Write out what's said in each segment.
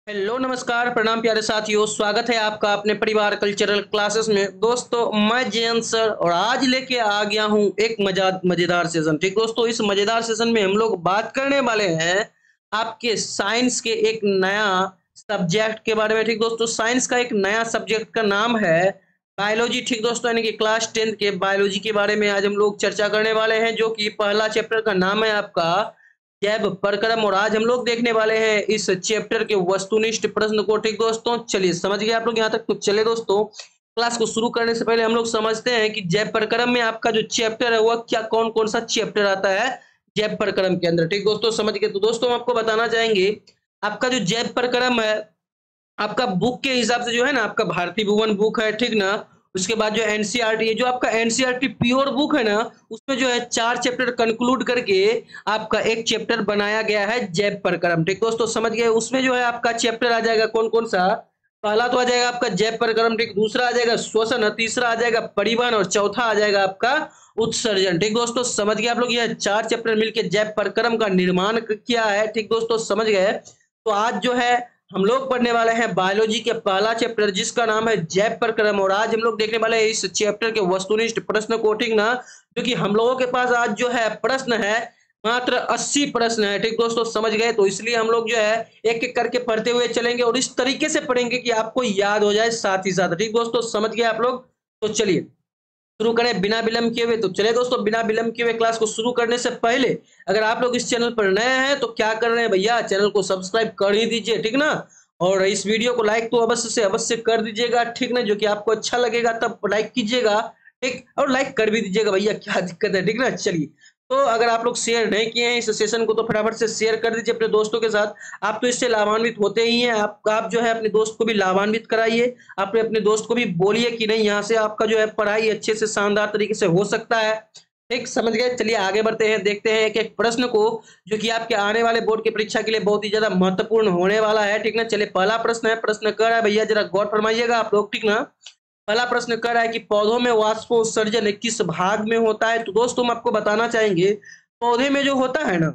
Hello नमस्कार प्रणाम प्यारे साथियों, स्वागत है आपका अपने परिवार कल्चरल क्लासेस में। दोस्तों मैं जयंत सर और आज लेके आ गया हूँ एक मजेदार सेशन। ठीक दोस्तों, इस मजेदार सेशन में हम लोग बात करने वाले हैं आपके साइंस के एक नया सब्जेक्ट के बारे में। ठीक दोस्तों, साइंस का एक नया सब्जेक्ट का नाम है बायोलॉजी। ठीक दोस्तों, यानी कि क्लास 10 के बायोलॉजी के बारे में आज हम लोग चर्चा करने वाले हैं, जो कि पहला चैप्टर का नाम है आपका जैव प्रक्रम। और आज हम लोग देखने वाले हैं इस चैप्टर के वस्तुनिष्ठ प्रश्न को। ठीक दोस्तों, चलिए समझ गए आप लोग यहाँ तक। तो चले दोस्तों, क्लास को शुरू करने से पहले हम लोग समझते हैं कि जैव प्रक्रम में आपका जो चैप्टर है वह क्या कौन कौन सा चैप्टर आता है जैव प्रक्रम के अंदर। ठीक दोस्तों, समझ गए। तो दोस्तों हम आपको बताना चाहेंगे आपका जो जैव प्रक्रम है आपका बुक के हिसाब से जो है ना, आपका भारतीय भुवन बुक है, ठीक ना। उसके बाद जो एनसीईआरटी है, जो आपका एनसीईआरटी प्योर बुक है ना, उसमें जो है 4 चैप्टर कंक्लूड करके आपका एक चैप्टर बनाया गया है जैव प्रक्रम। ठीक दोस्तों, समझ गए। उसमें जो है आपका चैप्टर आ जाएगा कौन कौन सा। पहला तो आ जाएगा आपका जैव प्रक्रम, ठीक। दूसरा आ जाएगा श्वसन, तीसरा आ जाएगा परिवहन और चौथा आ जाएगा आपका उत्सर्जन। ठीक दोस्तों, समझ गए आप लोग। यह 4 चैप्टर मिलकर जैव प्रक्रम का निर्माण किया है। ठीक दोस्तों, समझ गए। तो आज जो है हम लोग पढ़ने वाले हैं बायोलॉजी के पहला चैप्टर, जिसका नाम है जैव प्रक्रम। और आज हम लोग देखने वाले हैं इस चैप्टर के वस्तुनिष्ठ प्रश्न को, ठीक ना। क्योंकि हम लोगों के पास आज जो है प्रश्न है मात्र 80 प्रश्न है। ठीक दोस्तों, समझ गए। तो इसलिए हम लोग जो है एक एक करके पढ़ते हुए चलेंगे और इस तरीके से पढ़ेंगे कि आपको याद हो जाए साथ ही साथ। ठीक दोस्तों, समझ गए आप लोग। तो चलिए शुरू करें बिना विलंब किए हुए। तो चलिए दोस्तों, बिना विलंब किए हुए क्लास को शुरू करने से पहले अगर आप लोग इस चैनल पर नए हैं तो क्या कर रहे हैं भैया, चैनल को सब्सक्राइब कर ही दीजिए, ठीक ना। और इस वीडियो को लाइक तो अवश्य से अवश्य कर दीजिएगा, ठीक ना। जो कि आपको अच्छा लगेगा तब लाइक कीजिएगा, ठीक। और लाइक कर भी दीजिएगा भैया, क्या दिक्कत है, ठीक ना। चलिए, तो अगर आप लोग शेयर नहीं किए हैं इस सेशन को तो फटाफट से शेयर कर दीजिए अपने दोस्तों के साथ। आप तो इससे लाभान्वित होते ही हैं। आप जो है अपने दोस्त को भी लाभान्वित कराइए। अपने अपने दोस्त को भी बोलिए कि नहीं, यहाँ से आपका जो है पढ़ाई अच्छे से शानदार तरीके से हो सकता है। ठीक, समझ गए। चलिए आगे बढ़ते हैं, देखते हैं एक एक प्रश्न को, जो कि आपके आने वाले बोर्ड की परीक्षा के लिए बहुत ही ज्यादा महत्वपूर्ण होने वाला है, ठीक ना। चलिए पहला प्रश्न है, प्रश्न कर रहा है भैया, जरा गौर फरमाइएगा आप लोग, ठीक ना। पहला प्रश्न कर रहा है कि पौधों में वाष्पोत्सर्जन किस भाग में होता है। तो दोस्तों हम आपको बताना चाहेंगे, पौधे में जो होता है ना,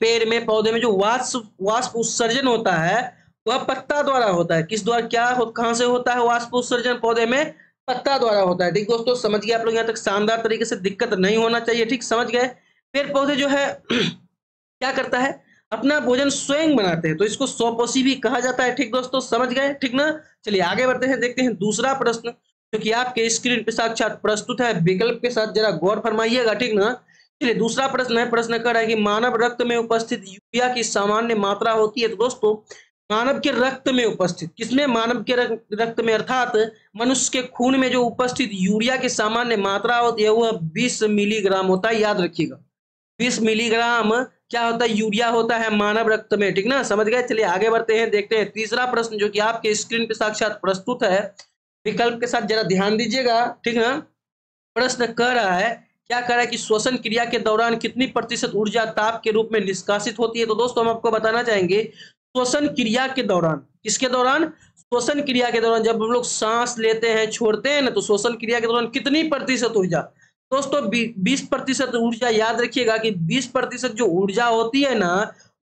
पेड़ में पौधे में जो वाष्प उत्सर्जन होता है वह पत्ता द्वारा होता है। किस द्वारा, कहां से होता है वाष्प उत्सर्जन पौधे में? पत्ता द्वारा होता है। ठीक दोस्तों, समझ गए आप लोग यहाँ तक। शानदार तरीके से, दिक्कत नहीं होना चाहिए, ठीक, समझ गए। पेड़ पौधे जो है क्या करता है, अपना भोजन स्वयं बनाते हैं, तो इसको स्वपोषी भी कहा जाता है। ठीक दोस्तों, समझ गए, ठीक ना। चलिए आगे बढ़ते हैं, देखते हैं दूसरा प्रश्न, जो कि आपके स्क्रीन पे साक्षात प्रस्तुत है विकल्प के साथ, जरा गौर फरमाइएगा, ठीक ना। चलिए दूसरा प्रश्न है, प्रश्न कर रहा है कि मानव रक्त में उपस्थित यूरिया की सामान्य मात्रा होती है। तो दोस्तों मानव के रक्त में उपस्थित, किसमें? मानव के रक्त में, अर्थात मनुष्य के खून में जो उपस्थित यूरिया की सामान्य मात्रा होती है वह 20 मिलीग्राम होता है। याद रखिएगा, 20 मिलीग्राम क्या होता है? यूरिया होता है मानव रक्त में, ठीक ना, समझ गए। चलिए आगे बढ़ते हैं, देखते हैं तीसरा प्रश्न, जो कि आपके स्क्रीन पे साक्षात प्रस्तुत है विकल्प के साथ, जरा ध्यान दीजिएगा, ठीक ना। प्रश्न कह रहा है, क्या कह रहा है कि श्वसन क्रिया के दौरान कितनी प्रतिशत ऊर्जा ताप के रूप में निष्कासित होती है। तो दोस्तों हम आपको बताना चाहेंगे, श्वसन क्रिया के दौरान, किसके दौरान? श्वसन क्रिया के दौरान, जब हम लोग सांस लेते हैं छोड़ते हैं ना, तो श्वसन क्रिया के दौरान कितनी प्रतिशत ऊर्जा? दोस्तों 20% ऊर्जा। याद रखिएगा कि 20% जो ऊर्जा होती है ना,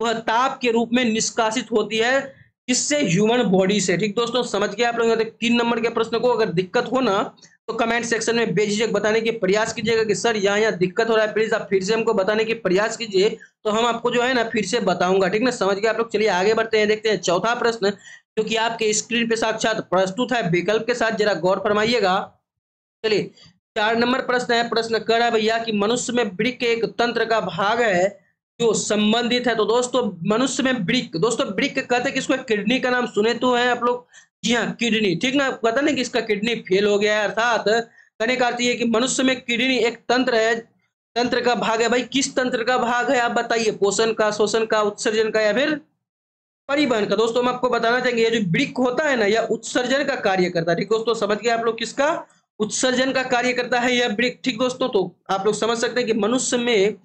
वह ताप के रूप में निष्कासित होती है, किससे? ह्यूमन बॉडी से। ठीक दोस्तों, समझ गए आप लोग। 3 नंबर के प्रश्न को अगर दिक्कत हो ना तो कमेंट सेक्शन में बेझिझक बताने के प्रयास कीजिएगा कि सर यहाँ दिक्कत हो रहा है, प्लीज आप फिर से हमको बताने के प्रयास कीजिए, तो हम आपको जो है ना फिर से बताऊंगा, ठीक ना, समझ गए आप लोग। चलिए आगे बढ़ते हैं, देखते हैं चौथा प्रश्न, जो कि आपके स्क्रीन पे साक्षात प्रस्तुत है विकल्प के साथ, जरा गौर फरमाइएगा। चलिए 4 नंबर प्रश्न है, प्रश्न कर रहा है भैया कि मनुष्य में वृक्क एक तंत्र का भाग है जो संबंधित है। तो दोस्तों मनुष्य में वृक्क, दोस्तों वृक्क कहते हैं किसको? किडनी का नाम सुने तो है आप लोग? जी हाँ, किडनी, ठीक ना। पता नहीं कि इसका किडनी फेल हो गया है, अर्थात कहने का अर्थ ये है कि मनुष्य में किडनी एक तंत्र है, तंत्र का भाग है। भाई किस तंत्र का भाग है आप बताइए? पोषण का, शोषण का, उत्सर्जन का, या फिर परिवहन का? दोस्तों हम आपको बताना चाहेंगे, ये जो वृक्क होता है ना, यह उत्सर्जन का कार्य करता है। ठीक दोस्तों, समझ गए आप लोग, किसका? उत्सर्जन का कार्य करता है यह वृक्क। ठीक दोस्तों, तो आप लोग समझ सकते हैं कि मनुष्य में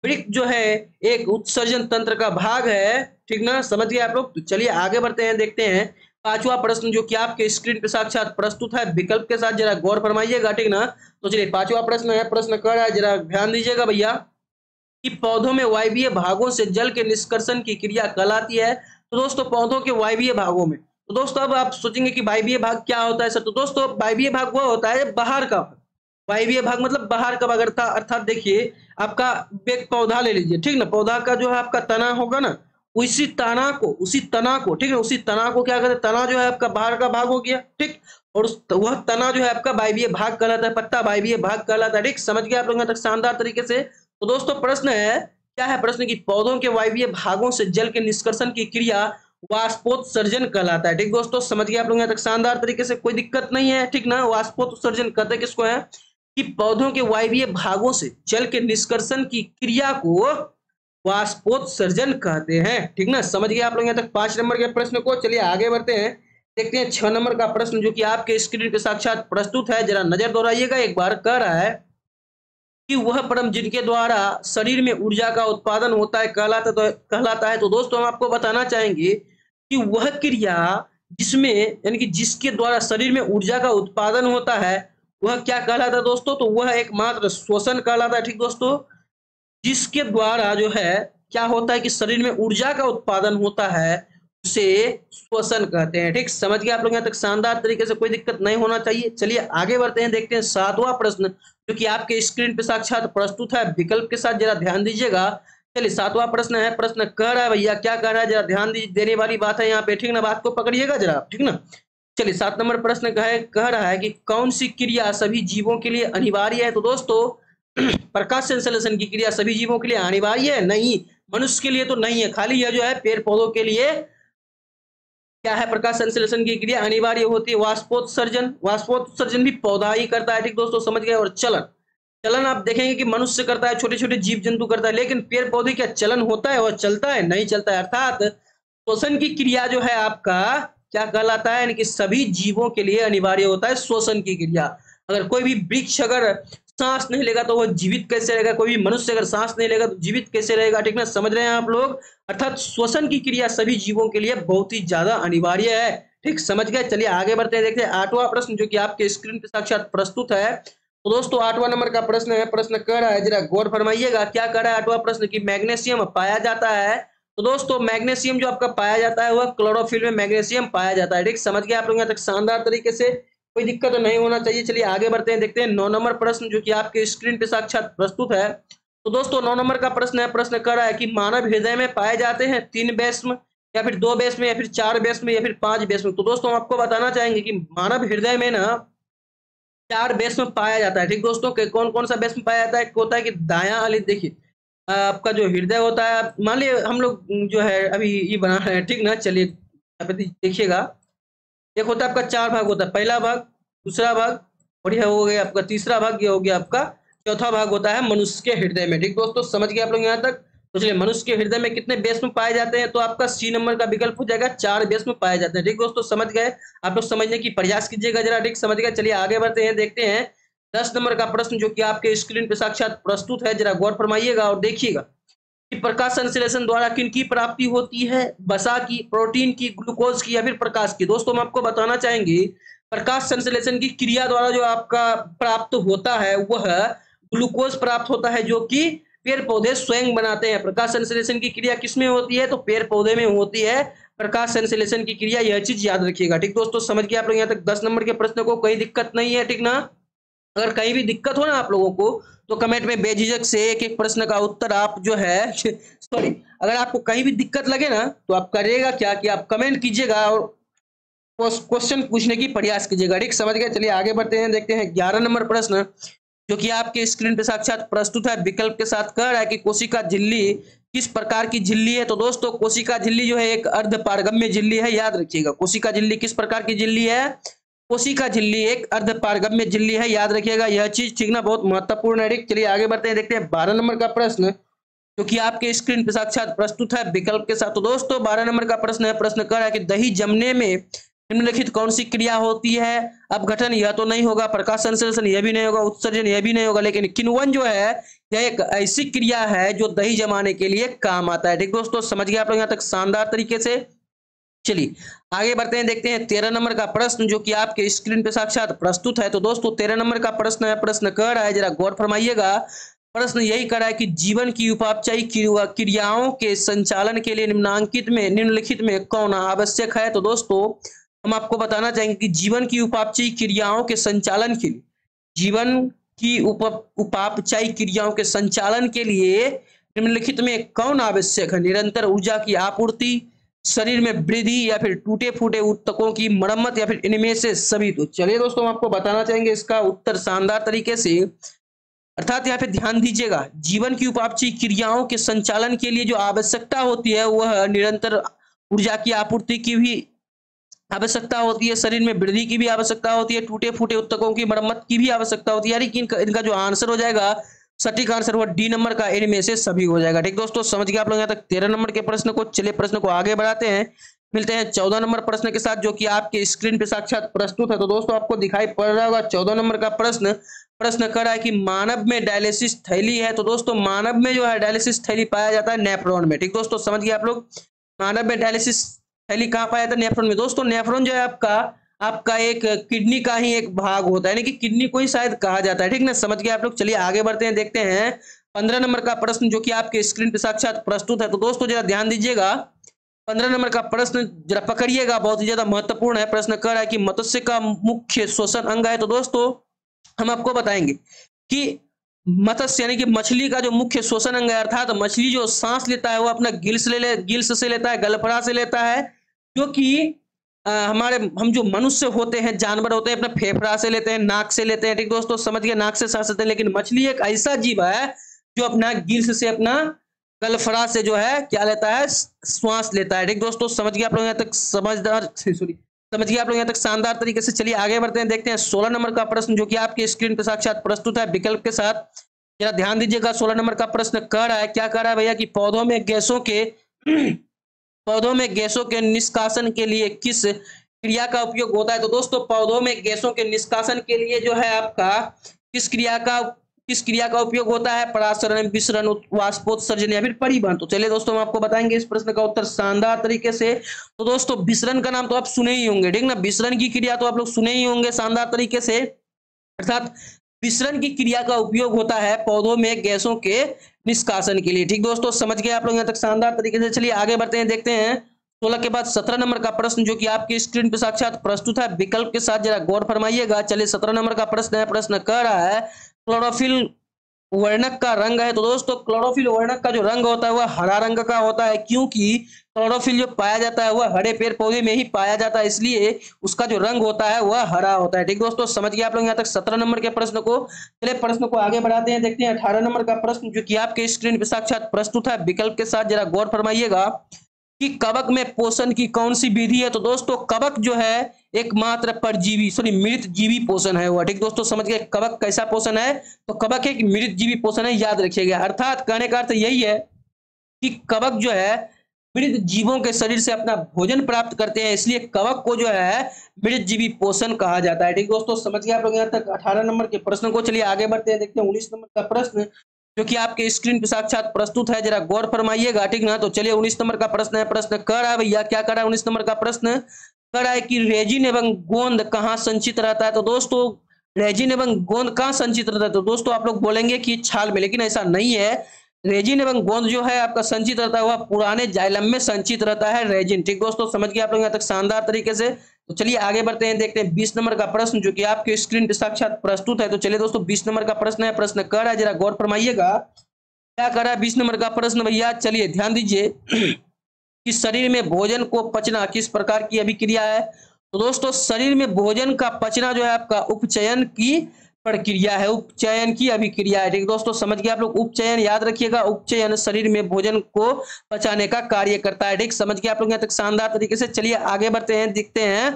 वृक्क जो है एक उत्सर्जन तंत्र का भाग है, ठीक ना, समझ गए आप लोग। तो चलिए आगे बढ़ते हैं, देखते हैं पांचवा प्रश्न, जो कि आपके स्क्रीन पे साक्षात प्रस्तुत है विकल्प के साथ, जरा गौर फरमाइएगा, ठीक ना। तो चलिए पांचवा प्रश्न है, प्रश्न कर रहा है, जरा ध्यान दीजिएगा भैया, कि पौधों में वायवीय भागों से जल के निष्कर्षण की क्रिया कहलाती है। तो दोस्तों पौधों के वायवीय भागों में। तो दोस्तों अब आप सोचेंगे कि वायवीय भाग क्या होता है सर? तो दोस्तों वायवीय भाग वो होता है बाहर का भाग। वायवीय भाग मतलब बाहर का भाग, अर्थात देखिए आपका एक पौधा ले लीजिए, ठीक ना? पौधा का जो है आपका तना होगा ना, उसी तना को, ठीक है, उसी तना को क्या कहते हैं? तना जो है आपका बाहर का भाग हो गया, ठीक। और वह तना जो है आपका वायवीय भाग कहलाता है, पत्ता वायवीय भाग कहलाता है, ठीक। समझ गए आप लोग यहाँ तक शानदार तरीके से? तो दोस्तों प्रश्न है, क्या है प्रश्न की पौधों के वायवीय भागों से जल के निष्कर्षण की क्रिया वाष्पोत्सर्जन कहलाता है, ठीक दोस्तों। समझ गए आप लोग यहाँ तक शानदार तरीके से? कोई दिक्कत नहीं है, ठीक ना? वाष्पोत्सर्जन कहते हैं किसको है कि पौधों के वायवीय भागों से जल के निष्कर्षण की क्रिया को वाष्पोत्सर्जन कहते हैं, ठीक ना? समझ गए आप लोग यहाँ तक 5 नंबर के प्रश्न को? चलिए आगे बढ़ते हैं, देखते हैं 6 नंबर का प्रश्न जो कि आपके स्क्रीन पे साक्षात प्रस्तुत है। जरा नजर दोहराइएगा एक बार। कह रहा है कि वह परम जिनके द्वारा शरीर में ऊर्जा का उत्पादन होता है कहलाता है। तो दोस्तों हम आपको बताना चाहेंगे कि वह क्रिया जिसमें, यानी कि जिसके द्वारा शरीर में ऊर्जा का उत्पादन होता है, वह क्या कहलाता है दोस्तों? तो वह एकमात्र श्वसन कहलाता है, ठीक दोस्तों। जिसके द्वारा जो है क्या होता है कि शरीर में ऊर्जा का उत्पादन होता है, उसे श्वसन कहते हैं, ठीक। समझ गए आप लोग यहाँ तक शानदार तरीके से? कोई दिक्कत नहीं होना चाहिए। चलिए आगे बढ़ते हैं, देखते हैं 7वां प्रश्न जो कि आपके स्क्रीन पे साक्षात प्रस्तुत है विकल्प के साथ। जरा ध्यान दीजिएगा। चलिए 7वां प्रश्न है, प्रश्न कह रहा है भैया, क्या कह रहा है? जरा ध्यान देने वाली बात है यहाँ पे, ठीक ना? बात को पकड़िएगा जरा, ठीक ना? चलिए 7 नंबर प्रश्न कह रहा है कि कौन सी क्रिया सभी जीवों के लिए अनिवार्य है? तो दोस्तों प्रकाश संश्लेषण की क्रिया सभी जीवों के लिए अनिवार्य है? नहीं, मनुष्य के लिए तो नहीं है, खाली यह जो है पेड़ पौधों के लिए क्या है, प्रकाश संश्लेषण की क्रिया अनिवार्य होती है। वाष्पोत्सर्जन भी पौधा ही करता है, ठीक दोस्तों। समझ गए? और चलन आप देखेंगे कि मनुष्य करता है, छोटे छोटे जीव जंतु करता है, लेकिन पेड़ पौधे क्या चलन होता है? वह चलता है? नहीं चलता है। अर्थात श्वसन की क्रिया जो है आपका क्या कहलाता है, यानी कि सभी जीवों के लिए अनिवार्य होता है श्वसन की क्रिया। अगर कोई भी वृक्ष अगर सांस नहीं लेगा तो वह जीवित कैसे रहेगा? कोई भी मनुष्य अगर सांस नहीं लेगा तो जीवित कैसे रहेगा? ठीक ना? समझ रहे हैं आप लोग? अर्थात श्वसन की क्रिया सभी जीवों के लिए बहुत ही ज्यादा अनिवार्य है, ठीक। समझ गए? चलिए आगे बढ़ते हैं, देखते हैं 8वां प्रश्न जो कि आपके स्क्रीन पे साक्षात प्रस्तुत है। तो दोस्तों 8वां नंबर का प्रश्न है, प्रश्न कह रहा है, जरा गौर फरमाइएगा। क्या कह रहा है 8वां प्रश्न की मैग्नीशियम पाया जाता है? तो दोस्तों मैग्नीशियम जो आपका पाया जाता है वह क्लोरोफिल में मैग्नीशियम पाया जाता है, ठीक। समझ गए आप लोग यहाँ तक शानदार तरीके से? कोई दिक्कत नहीं होना चाहिए। चलिए आगे बढ़ते हैं, देखते हैं 9 नंबर प्रश्न जो कि आपके स्क्रीन पे साक्षात प्रस्तुत है। तो दोस्तों 9 नंबर का प्रश्न है, प्रश्न कर रहा है कि मानव हृदय में पाए जाते हैं 3 बेस्म या फिर 2 बेस्म या फिर 4 बेस्म या फिर 5 बेस्म? तो दोस्तों हम आपको बताना चाहेंगे कि मानव हृदय में ना 4 बेस्म पाया जाता है, ठीक दोस्तों। कौन कौन सा बेस्म पाया जाता है? एक होता है कि दायां वाली, देखिए आपका जो हृदय होता है, मान लीजिए हम लोग जो है अभी ये बना रहे हैं, ठीक ना? चलिए यहाँ पे देखिएगा, एक होता है आपका 4 भाग होता है, पहला भाग, दूसरा भाग, और यह हो गया आपका तीसरा भाग, ये हो गया आपका चौथा भाग होता है मनुष्य के हृदय में, ठीक दोस्तों। समझ गए आप लोग यहाँ तक? तो चलिए मनुष्य के हृदय में कितने बेस्म पाए जाते हैं? तो आपका सी नंबर का विकल्प हो जाएगा, 4 बेस्म पाए जाते हैं, ठीक दोस्तों। समझ गए? आप लोग समझने की प्रयास कीजिएगा जरा, ठीक। समझ गए? चलिए आगे बढ़ते हैं, देखते हैं 10 नंबर का प्रश्न जो कि आपके स्क्रीन पे साक्षात प्रस्तुत है। जरा गौर फरमाइएगा और देखिएगा कि प्रकाश संश्लेषण द्वारा किनकी प्राप्ति होती है? वसा की, प्रोटीन की, ग्लूकोज की या फिर प्रकाश की? दोस्तों हम आपको बताना चाहेंगे प्रकाश संश्लेषण की क्रिया द्वारा जो आपका प्राप्त होता है वह ग्लूकोज प्राप्त होता है, जो कि पेड़ पौधे स्वयं बनाते हैं। प्रकाश संश्लेषण की क्रिया किसमें होती है? तो पेड़ पौधे में होती है प्रकाश संश्लेषण की क्रिया। यह चीज याद रखिएगा, ठीक दोस्तों। समझ गए आप लोग यहाँ तक 10 नंबर के प्रश्न को? कोई दिक्कत नहीं है, ठीक ना? अगर कहीं भी दिक्कत हो ना आप लोगों को तो कमेंट में बेझिझक से एक एक प्रश्न का उत्तर आप जो है सॉरी, अगर आपको कहीं भी दिक्कत लगे ना तो आप करिएगा क्या कि आप कमेंट कीजिएगा और क्वेश्चन पूछने की प्रयास कीजिएगा, ठीक। समझ गए? चलिए आगे बढ़ते हैं, देखते हैं 11 नंबर प्रश्न जो कि आपके स्क्रीन पे साक्षात प्रस्तुत है विकल्प के साथ। कह रहा है कि कोशिका झिल्ली किस प्रकार की झिल्ली है? तो दोस्तों कोशिका झिल्ली जो है एक अर्धपारगम्य झिल्ली है, याद रखिएगा। कोशिका झिल्ली किस प्रकार की झिल्ली है? कोशिका झिल्ली एक अर्धपारगम्य झिल्ली है, याद रखिएगा यह चीज, ठीक ना? बहुत महत्वपूर्ण है, ठीक। चलिए आगे बढ़ते हैं, देखते हैं 12 नंबर का प्रश्न जो कि आपके स्क्रीन पे साक्षात प्रस्तुत है विकल्प के साथ। तो दोस्तों 12 नंबर का प्रश्न है, प्रश्न कर रहा है कि दही जमने में निम्नलिखित कौन सी क्रिया होती है? अपघटन यह तो नहीं होगा, प्रकाश संश्लेषण यह भी नहीं होगा, उत्सर्जन यह भी नहीं होगा, लेकिन किण्वन जो है यह एक ऐसी क्रिया है जो दही जमाने के लिए काम आता है, ठीक दोस्तों। समझ गए आप लोग यहाँ तक शानदार तरीके से? चलिए आगे बढ़ते हैं, देखते हैं 13 नंबर का प्रश्न जो कि आपके स्क्रीन पे साक्षात प्रस्तुत है। तो दोस्तों 13 नंबर का प्रश्न है, प्रश्न कह रहा है, जरा गौर फरमाइएगा प्रश्न यही कर रहा है कि जीवन की उपापचयी क्रियाओं के संचालन के लिए निम्नलिखित में कौन आवश्यक है। तो दोस्तों हम आपको बताना चाहेंगे कि जीवन की उपापचयी क्रियाओं के संचालन के लिए जीवन की उपापचयी क्रियाओं के संचालन के लिए निम्नलिखित में कौन आवश्यक है। निरंतर ऊर्जा की आपूर्ति, शरीर में वृद्धि, या फिर टूटे फूटे ऊतकों की मरम्मत, या फिर इनमें से सभी। तो चलिए दोस्तों हम आपको बताना चाहेंगे इसका उत्तर शानदार तरीके से। अर्थात यहाँ पे ध्यान दीजिएगा, जीवन की उपापचयी क्रियाओं के संचालन के लिए जो आवश्यकता होती है वह निरंतर ऊर्जा की आपूर्ति की भी आवश्यकता होती है, शरीर में वृद्धि की भी आवश्यकता होती है, टूटे फूटे ऊतकों की मरम्मत की भी आवश्यकता होती है। यानी कि इनका जो आंसर हो जाएगा, सटीक आंसर हुआ डी नंबर का, इनमें से सभी हो जाएगा। ठीक दोस्तों, समझ गए आप लोग यहाँ तक 13 नंबर के प्रश्न को। चलिए प्रश्न को आगे बढ़ाते हैं, मिलते हैं 14 नंबर प्रश्न के साथ, जो कि आपके स्क्रीन पे साक्षात प्रस्तुत है। तो दोस्तों आपको दिखाई पड़ रहा होगा 14 नंबर का प्रश्न कर रहा है कि मानव में डायलिसिस थैली है। तो दोस्तों मानव में जो है डायलिसिस थैली पाया जाता है नेफ्रॉन में। ठीक दोस्तों, समझ गए आप लोग, मानव में डायलिसिस थैली कहाँ पाया जाता है? नेफ्रॉन में। दोस्तों नेफ्रॉन जो है आपका एक किडनी का ही एक भाग होता है, यानी कि किडनी को ही शायद कहा जाता है। ठीक ना, समझ गए आप लोग। चलिए आगे बढ़ते हैं, देखते हैं 15 नंबर का प्रश्न, जो कि आपके स्क्रीन पे साक्षात प्रस्तुत है। तो दोस्तों जरा ध्यान दीजिएगा, 15 नंबर का प्रश्न जरा पकड़िएगा, बहुत ही ज्यादा महत्वपूर्ण है। प्रश्न कह रहा है कि मत्स्य का मुख्य श्वसन अंग है। तो दोस्तों हम आपको बताएंगे कि मत्स्य यानी कि मछली का जो मुख्य श्वसन अंग है, अर्थात मछली जो सांस लेता है वो अपना गिल्स से लेता है, गलफड़ा से लेता है, जो कि हम जो मनुष्य होते हैं, जानवर होते हैं, अपना फेफड़ा से लेते हैं, नाक से लेते हैं। ठीक दोस्तों, समझ गए, नाक से सांस लेते हैं। लेकिन मछली एक ऐसा जीव है जो अपना गिल्स से, अपना गलफड़ा से जो है क्या लेता है, श्वास लेता है। ठीक दोस्तों, समझ गए आप लोग यहाँ तक, समझ गए आप लोग यहाँ तक शानदार तरीके से। चलिए आगे बढ़ते हैं, देखते हैं 16 नंबर का प्रश्न, जो कि आपके स्क्रीन पर साक्षात प्रस्तुत है विकल्प के साथ। जरा ध्यान दीजिएगा, 16 नंबर का प्रश्न कह रहा है, क्या कह रहा है भैया, कि पौधों में गैसों के निष्कासन के लिए किस क्रिया का उपयोग होता है। तो दोस्तों पौधों में गैसों के निष्कासन के लिए जो है आपका किस क्रिया का उपयोग होता है? परासरण, विसरण, वाष्पोत्सर्जन, या फिर परिवहन। तो चलिए दोस्तों हम आपको बताएंगे इस प्रश्न का उत्तर शानदार तरीके से। तो दोस्तों विसरण का नाम तो आप सुने ही होंगे, ठीक ना, विसरण की क्रिया तो आप लोग सुने ही होंगे शानदार तरीके से। अर्थात विसरण की क्रिया का उपयोग होता है पौधों में गैसों के निष्कासन के लिए। ठीक दोस्तों, समझ गए आप लोग यहाँ तक शानदार तरीके से। चलिए आगे बढ़ते हैं, देखते हैं 16 के बाद 17 नंबर का प्रश्न, जो कि आपकी स्क्रीन पर साक्षात प्रस्तुत है विकल्प के साथ। जरा गौर फरमाइएगा। चलिए 17 नंबर का प्रश्न है, प्रश्न कह रहा है क्लोरोफिल वर्णक का रंग है। तो दोस्तों क्लोरोफिल वर्णक का जो रंग होता है वह हरा रंग का होता है, क्योंकि क्लोरोफिल जो पाया जाता है वह हरे पेड़ पौधे में ही पाया जाता है, इसलिए उसका जो रंग होता है वह हरा होता है। ठीक दोस्तों, समझ गए आप लोग यहाँ तक 17 नंबर के प्रश्न को। चलिए प्रश्न को आगे बढ़ाते हैं, देखते हैं 18 नंबर का प्रश्न, जो कि आपके स्क्रीन पर साक्षात प्रस्तुत है विकल्प के साथ। जरा गौर फरमाइएगा कि कवक में पोषण की कौन सी विधि है। तो दोस्तों कवक जो है एकमात्र मृत जीवी पोषण है वह। ठीक दोस्तों, समझ गए, कवक कैसा पोषण है? तो कवक एक मृत जीवी पोषण है, याद रखिएगा। अर्थात कहने का अर्थ यही है कि कवक जो है मृत जीवों के शरीर से अपना भोजन प्राप्त करते हैं, इसलिए कवक को जो है मृत जीवी पोषण कहा जाता है। ठीक दोस्तों, समझ गए आप लोग यहाँ तक 18 नंबर के प्रश्न को। चलिए आगे बढ़ते हैं, देखते हैं 19 नंबर का प्रश्न, जो कि आपके स्क्रीन पर साक्षात प्रस्तुत है। जरा गौर फरमाइएगा, ठीक ना। तो चलिए 19 नंबर का प्रश्न है, प्रश्न कह रहा है भैया, क्या कह रहा है 19 नंबर का प्रश्न कह रहा है कि रेजिन एवं गोंद कहाँ संचित रहता है। तो दोस्तों रेजिन एवं गोंद कहाँ संचित रहता है? तो दोस्तों आप लोग बोलेंगे कि छाल में, लेकिन ऐसा नहीं है। रेजिन एवं गोंद जो है आपका संचित रहता है वह पुराने जाइलम में संचित रहता है रेजिन। ठीक दोस्तों, समझ गए आप लोग यहाँ तक शानदार तरीके से। तो चलिए आगे बढ़ते हैं, देखते हैं 20 नंबर का प्रश्न, जो कि आपके स्क्रीन पर साक्षात प्रस्तुत है। तो चलिए दोस्तों 20 नंबर का प्रश्न है, प्रश्न कह रहा है, जरा गौर फरमाइएगा, क्या कर रहा है 20 नंबर का प्रश्न भैया। चलिए ध्यान दीजिए कि शरीर में भोजन को पचना किस प्रकार की अभिक्रिया है। तो दोस्तों शरीर में भोजन का पचना जो है आपका उपचयन की प्रक्रिया है, उपचयन की अभिक्रिया है। ठीक दोस्तों, समझ गए आप लोग, उपचयन याद रखिएगा, उपचयन शरीर में भोजन को पचाने का कार्य करता है। ठीक, समझ गए आप लोग यहाँ तक शानदार तरीके से। चलिए आगे बढ़ते हैं, देखते हैं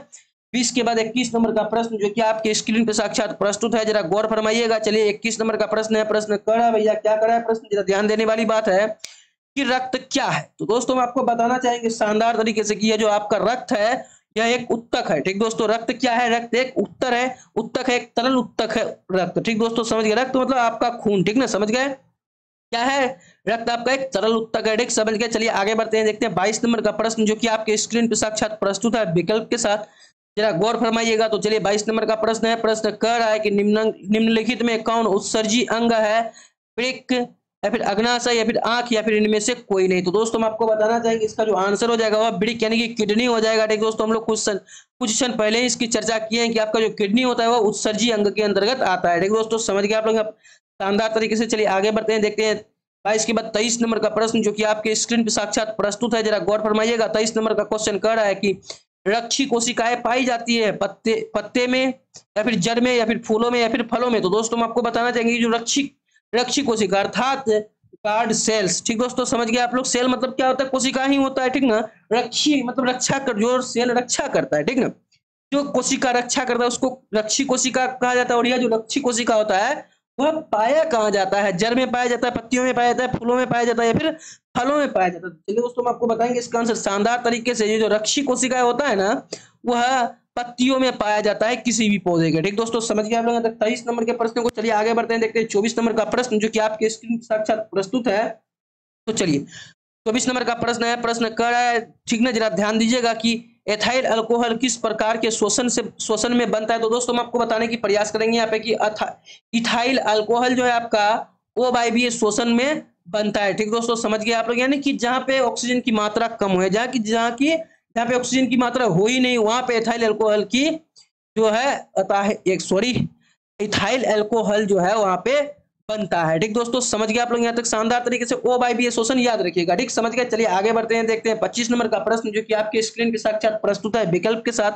20 के बाद 21 नंबर का प्रश्न, जो कि आपके स्क्रीन पे साक्षात प्रस्तुत है। जरा गौर फरमाइएगा। चलिए 21 नंबर का प्रश्न है, प्रश्न कर रहा है भैया, क्या कर रहा है प्रश्न, जरा ध्यान देने वाली बात है कि रक्त क्या है। तो दोस्तों हम आपको बताना चाहेंगे शानदार तरीके से कि यह जो आपका रक्त है यह एक उत्तक है। ठीक दोस्तों, रक्त क्या है? रक्त एक उत्तर है, उत्तक है, एक तरल उत्तक है रक्त। ठीक दोस्तों, समझ गए, रक्त मतलब आपका खून। ठीक ना, समझ गए, क्या है? रक्त आपका एक तरल उत्तक है। ठीक, समझ गए। चलिए आगे बढ़ते हैं, देखते हैं 22 नंबर का प्रश्न, जो कि आपके स्क्रीन पर साक्षात प्रस्तुत है विकल्प के साथ। जरा गौर फरमाइएगा। तो चलिए 22 नंबर का प्रश्न है, प्रश्न कह रहा है कि निम्नलिखित में कौन उत्सर्जी अंग है? वृक्क या फिर अग्नाशय या फिर आंख या फिर इनमें से कोई नहीं। तो दोस्तों हम आपको बताना चाहेंगे इसका जो आंसर हो जाएगा वह वृक्क यानी कि किडनी हो जाएगा। ठीक दोस्तों, हम लोग कुछ क्षण पहले ही इसकी चर्चा किए हैं कि आपका जो किडनी होता है वह उत्सर्जी अंग के अंतर्गत आता है। ठीक दोस्तों, समझ गए आप लोग शानदार तरीके से। चलिए आगे बढ़ते हैं, देखते हैं 22 के बाद 23 नंबर का प्रश्न जो कि आपके स्क्रीन पर साक्षात प्रस्तुत है। जरा गौर फरमाइएगा। 23 नंबर का क्वेश्चन कह रहा है कि रक्षी कोशिकाएं पाई जाती है पत्ते में या फिर जड़ में या फिर फूलों में या फिर फलों में। तो दोस्तों हम आपको बताना चाहेंगे जो रक्षी कोशिका अर्थात गार्ड सेल्स। ठीक दोस्तों, समझ गए आप लोग। सेल मतलब क्या होता है? कोशिका ही होता है। ठीक ना। रक्षी मतलब रक्षा कर, जो सेल रक्षा करता है। ठीक ना, जो कोशिका रक्षा करता है उसको रक्षी कोशिका कहा जाता है। और यह जो रक्षी कोशिका होता है वह पाया कहाँ जाता है? जड़ में पाया जाता है, पत्तियों में पाया जाता है, फूलों में पाया जाता है या फिर फलों में पाया जाता है। चलिए दोस्तों हम आपको बताएंगे इसका आंसर शानदार तरीके से। ये जो रक्षी कोशिका होता है ना वह पत्तियों में पाया जाता है किसी भी पौधे के। ठीक दोस्तों, समझ गए आप लोग 23 नंबर के प्रश्न को। चलिए आगे बढ़ते हैं, देखते हैं 24 नंबर का प्रश्न जो कि आपके स्क्रीन साक्षात प्रस्तुत है। तो चलिए 24 नंबर का प्रश्न है। प्रश्न कह रहा है, ठीक ना, जरा ध्यान दीजिएगा कि एथाइल अल्कोहल किस प्रकार के शोषण में बनता है। तो दोस्तों हम आपको बताने की प्रयास करेंगे यहाँ पे कि इथाइल अल्कोहल जो है आपका O/B शोषण में बनता है। ठीक दोस्तों, समझ गए आप लोग। यानी कि जहाँ पे ऑक्सीजन की मात्रा कम हो, जहाँ पे ऑक्सीजन की मात्रा हो ही नहीं वहां पे एथाइल अल्कोहल की जो है इथाइल अल्कोहल जो है वहां पे बनता है। ठीक दोस्तों, समझ गए आप लोग यहाँ तक शानदार तरीके से। O/B शोषण याद रखिएगा। ठीक, समझ गए। चलिए आगे बढ़ते हैं, देखते हैं 25 नंबर का प्रश्न जो कि आपके स्क्रीन पे साक्षात प्रस्तुत है विकल्प के साथ।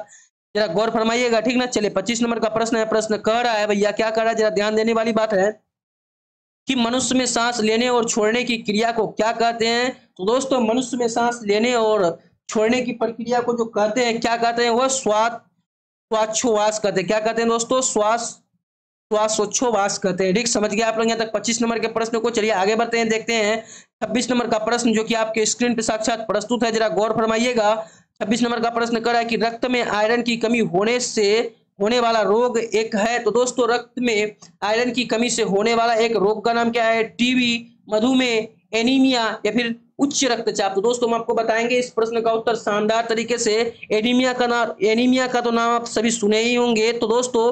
जरा गौर फरमाइएगा। ठीक ना। चलिए 25 नंबर का प्रश्न है। प्रश्न कह रहा है भैया, क्या कह रहा है, जरा ध्यान देने वाली बात है कि मनुष्य में सांस लेने और छोड़ने की क्रिया को क्या कहते हैं। तो दोस्तों मनुष्य में सांस लेने और छोड़ने की प्रक्रिया को जो कहते हैं, क्या कहते हैं, वह श्वासोच्छ्वास कहते हैं। क्या कहते हैं दोस्तों? श्वासोच्छ्वास कहते हैं। ठीक, समझ गए आप लोग यहाँ तक 25 नंबर के प्रश्न को। चलिए आगे बढ़ते हैं, देखते हैं 26 नंबर का प्रश्न जो कि आपके स्क्रीन पे साक्षात प्रस्तुत है। जरा गौर फरमाइएगा। 26 नंबर का प्रश्न कर रहा है कि रक्त में आयरन की कमी होने से होने वाला रोग एक है। तो दोस्तों रक्त में आयरन की कमी से होने वाला एक रोग का नाम क्या है? टीबी, मधुमेह, एनीमिया या फिर उच्च रक्तचाप। तो दोस्तों हम आपको बताएंगे इस प्रश्न का उत्तर शानदार तरीके से। एनीमिया का तो नाम आप सभी सुने ही होंगे। तो दोस्तों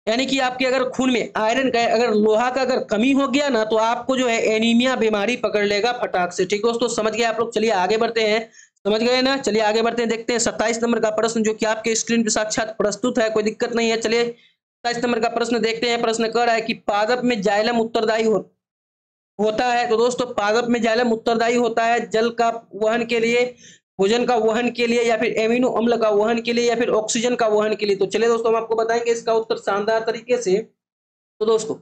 यानी कि आपके अगर खून में आयरन का, अगर लोहा का अगर कमी हो गया ना तो आपको जो है एनीमिया बीमारी पकड़ लेगा फटाक से। ठीक दोस्तों, समझ गए आप लोग। चलिए आगे बढ़ते हैं, समझ गए ना। चलिए आगे बढ़ते हैं, देखते हैं 27 नंबर का प्रश्न जो कि आपके स्क्रीन पे साक्षात प्रस्तुत है। कोई दिक्कत नहीं है। चलिए 27 नंबर का प्रश्न देखते हैं। प्रश्न कह रहा है कि पादप में जाइलम उत्तरदायी होता है। तो दोस्तों पादप में जाइलम उत्तरदायी होता है जल का वहन के लिए, भोजन का वहन के लिए या फिर एमिनो अम्ल का वहन के लिए या फिर ऑक्सीजन का वहन के लिए। तो चलिए दोस्तों हम आपको बताएंगे इसका उत्तर शानदार तरीके से। तो दोस्तों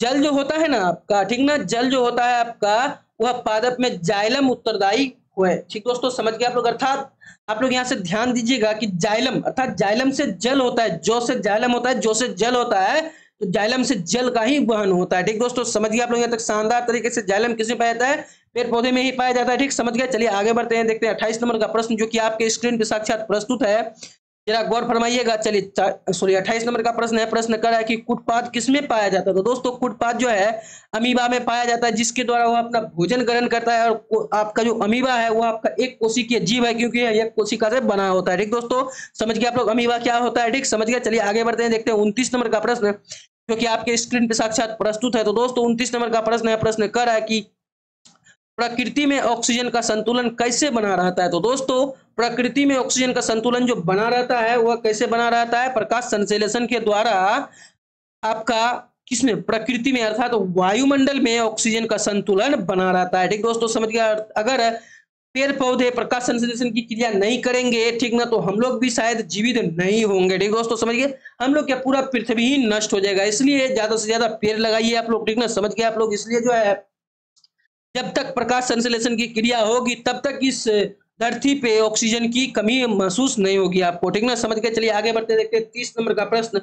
जल जो होता है ना आपका, ठीक ना, जल जो होता है आपका वह पादप में जाइलम उत्तरदायी है। ठीक दोस्तों, समझ गए आप लोग। अर्थात आप लोग यहाँ से ध्यान दीजिएगा कि जाइलम अर्थात जाइलम से जल होता है, जो से जाइलम होता है, जो से जल होता है, तो जाइलम से जल का ही वहन होता है। ठीक दोस्तों, समझ गए आप लोग यहाँ तक शानदार तरीके से। जाइलम किसमें पाया जाता है? पेड़ पौधे में ही पाया जाता है। ठीक, समझ गए। चलिए आगे बढ़ते हैं, देखते हैं 28 नंबर का प्रश्न जो कि आपके स्क्रीन पे साक्षात प्रस्तुत है। जरा गौर फरमाइएगा। चलिए 28 नंबर का प्रश्न है। प्रश्न कर रहा है कि कुटपाद किसमें पाया जाता है। तो दोस्तों कुटपाद जो है अमीबा में पाया जाता है, जिसके द्वारा वह अपना भोजन ग्रहण करता है। और आपका जो अमीबा है वो आपका एक कोशिकीय जीव है, क्योंकि यह एक कोशिका से बना होता है। ठीक दोस्तों, समझ गए आप लोग अमीबा क्या होता है। ठीक, समझ गए। चलिए आगे बढ़ते हैं, देखते हैं 29 नंबर का प्रश्न जो कि आपके स्क्रीन पे साक्षात प्रस्तुत है। तो दोस्तों 29 नंबर का प्रश्न है। प्रश्न कर रहा है कि प्रकृति में ऑक्सीजन का संतुलन कैसे बना रहता है। तो दोस्तों प्रकृति में ऑक्सीजन का संतुलन जो बना रहता है वह कैसे बना रहता है? प्रकाश संश्लेषण के द्वारा। आपका किसमें? प्रकृति में, अर्थात तो वायुमंडल में ऑक्सीजन का संतुलन बना रहता है। ठीक दोस्तों, समझ गया। अगर पेड़ पौधे प्रकाश संश्लेषण की क्रिया नहीं करेंगे, ठीक ना, तो हम लोग भी शायद जीवित नहीं होंगे। ठीक दोस्तों, समझ गए। हम लोग क्या पूरा पृथ्वी ही नष्ट हो जाएगा। इसलिए ज्यादा से ज्यादा पेड़ लगाइए आप लोग। ठीक ना, समझ गए आप लोग। इसलिए जो है जब तक प्रकाश संश्लेषण की क्रिया होगी तब तक इस धरती पे ऑक्सीजन की कमी महसूस नहीं होगी आपको। ठीक ना, समझ के। चलिए आगे बढ़ते देखते हैं 30 नंबर का प्रश्न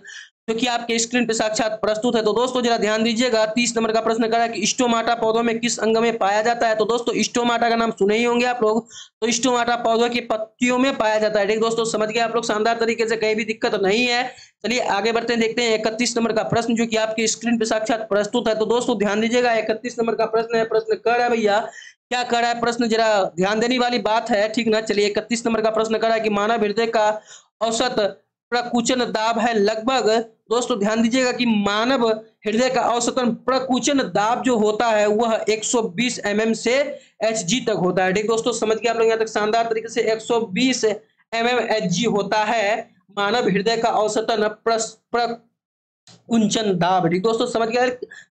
जो कि आपके स्क्रीन पे साक्षात प्रस्तुत है। तो दोस्तों जरा ध्यान दीजिएगा। 30 नंबर का प्रश्न कर रहा है कि स्टोमाटा पौधों में किस अंग में पाया जाता है। तो दोस्तों स्टोमाटा का नाम सुने ही होंगे आप लोग। तो स्टोमाटा पौधों की पत्तियों में पाया जाता है। ठीक दोस्तों, समझ गए आप लोग शानदार तरीके से, कहीं भी दिक्कत नहीं है। चलिए आगे बढ़ते हैं, देखते हैं 31 नंबर का प्रश्न जो कि आपकी स्क्रीन पे साक्षात प्रस्तुत है। तो दोस्तों ध्यान दीजिएगा, 31 नंबर का प्रश्न है। प्रश्न कर रहा है भैया, क्या कर रहा है प्रश्न, जरा ध्यान देने वाली बात है। ठीक ना, चलिए 31 नंबर का प्रश्न कर रहा है कि मानव हृदय का औसत प्रकुचन दाब है लगभग, दोस्तों ध्यान दीजिएगा कि मानव हृदय का औसतन प्रकुचन दाब जो होता है वह 120 mm से Hg तक होता है। ठीक दोस्तों, समझ गए आप लोग यहाँ तक शानदार तरीके से। 120 mm Hg होता है मानव हृदय का औसतन प्रकुंचन दाब। ठीक दोस्तों, समझ गए।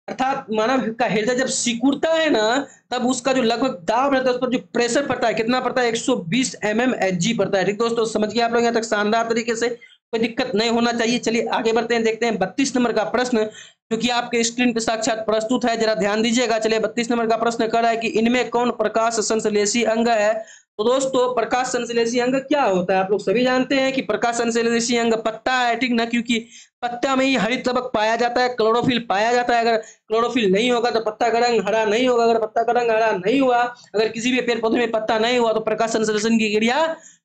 अर्थात मानव का हृदय जब सिकुड़ता है ना, तब उसका जो लगभग दाब रहता है उस पर जो प्रेशर पड़ता है कितना पड़ता है, 120 mm Hg पड़ता है। ठीक दोस्तों, समझ गए आप लोग यहाँ तक शानदार तरीके से, कोई दिक्कत नहीं होना चाहिए। चलिए आगे बढ़ते हैं, देखते हैं 32 नंबर का प्रश्न जो कि आपके स्क्रीन पे साक्षात प्रस्तुत है, जरा ध्यान दीजिएगा। चलिए 32 नंबर का प्रश्न कर रहा है कि इनमें कौन प्रकाश संश्लेषी अंग है। तो दोस्तों प्रकाश संश्लेषी अंग क्या होता है, आप लोग सभी जानते हैं कि प्रकाश संश्लेषी अंग पत्ता है, ठीक ना, क्योंकि पत्ता में ही हरित लवक पाया जाता है, क्लोरोफिल पाया जाता है। अगर क्लोरोफिल नहीं होगा तो पत्ता का रंग हरा नहीं होगा, अगर पत्ता का रंग हरा नहीं हुआ, अगर किसी भी पेड़ पौधे में पत्ता नहीं हुआ तो प्रकाश संश्लेषण की क्रिया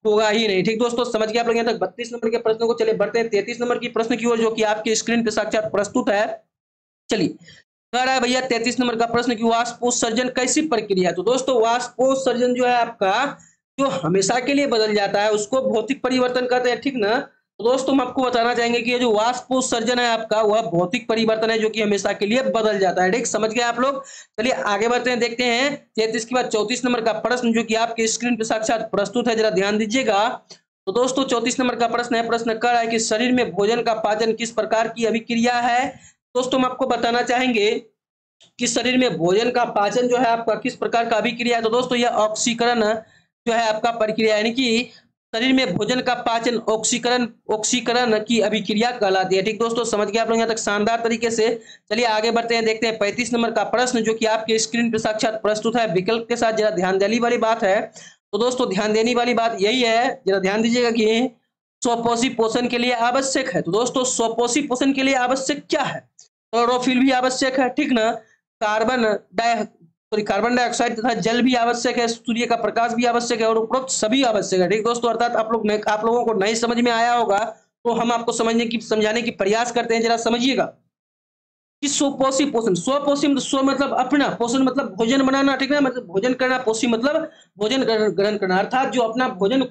होगा ही नहीं। ठीक दोस्तों, समझ गए आप लोग यहाँ तक 32 नंबर के प्रश्न को। चलिए बढ़ते हैं 33 नंबर की प्रश्न की ओर जो कि आपके स्क्रीन पे साक्षात प्रस्तुत है। चलिए कह रहा है भैया 33 नंबर का प्रश्न की वाष्पोत्सर्जन कैसी प्रक्रिया है। तो दोस्तों वाष्पोत्सर्जन जो है आपका, जो हमेशा के लिए बदल जाता है उसको भौतिक परिवर्तन कहते हैं, ठीक ना। तो दोस्तों हम आपको बताना चाहेंगे कि ये जो वाष्पोत्सर्जन है आपका वह भौतिक परिवर्तन है जो कि हमेशा के लिए बदल जाता है। ठीक, समझ गए आप लोग। चलिए आगे बढ़ते हैं, देखते हैं 33 के बाद 34 नंबर का प्रश्न जो कि आपके स्क्रीन पे साक्षात प्रस्तुत है, जरा ध्यान दीजिएगा। तो दोस्तों 34 नंबर का प्रश्न है, प्रश्न कर रहा है कि शरीर में भोजन का पाचन किस प्रकार की अभिक्रिया है। दोस्तों हम आपको बताना चाहेंगे कि शरीर में भोजन का पाचन जो है आपका किस प्रकार का अभिक्रिया है। तो दोस्तों यह ऑक्सीकरण जो है आपका प्रक्रिया, यानी कि शरीर में भोजन का पाचन ऑक्सीकरण की अभिक्रिया कहलाती है। ठीक दोस्तों, समझ गए आप लोग यहाँ तक शानदार तरीके से। चलिए आगे बढ़ते हैं, देखते हैं 35 नंबर का प्रश्न जो कि आपके स्क्रीन पर साक्षात प्रस्तुत है विकल्प के साथ। जरा ध्यान देने वाली बात है, तो दोस्तों ध्यान देने वाली बात यही है, जरा ध्यान दीजिएगा कि स्वपोषी पोषण के लिए आवश्यक है। तो दोस्तों स्वपोषी पोषण के लिए आवश्यक क्या है, क्लोरोफिल भी आवश्यक है, ठीक ना, कार्बन डाइऑक्साइड तथा जल भी आवश्यक है, सूर्य का प्रकाश भी आवश्यक है और उपरोक्त सभी आवश्यक है। ठीक दोस्तों, अर्थात आप लोगों को नहीं समझ में आया होगा तो हम आपको समझाने की प्रयास करते हैं। जरा समझिएगा कि स्वपोषी पोषण, स्वपोषी मतलब स्व मतलब अपना, पोषण मतलब भोजन बनाना, ठीक ना, मतलब भोजन करना, पोषी मतलब भोजन ग्रहण करना, अर्थात जो अपना भोजन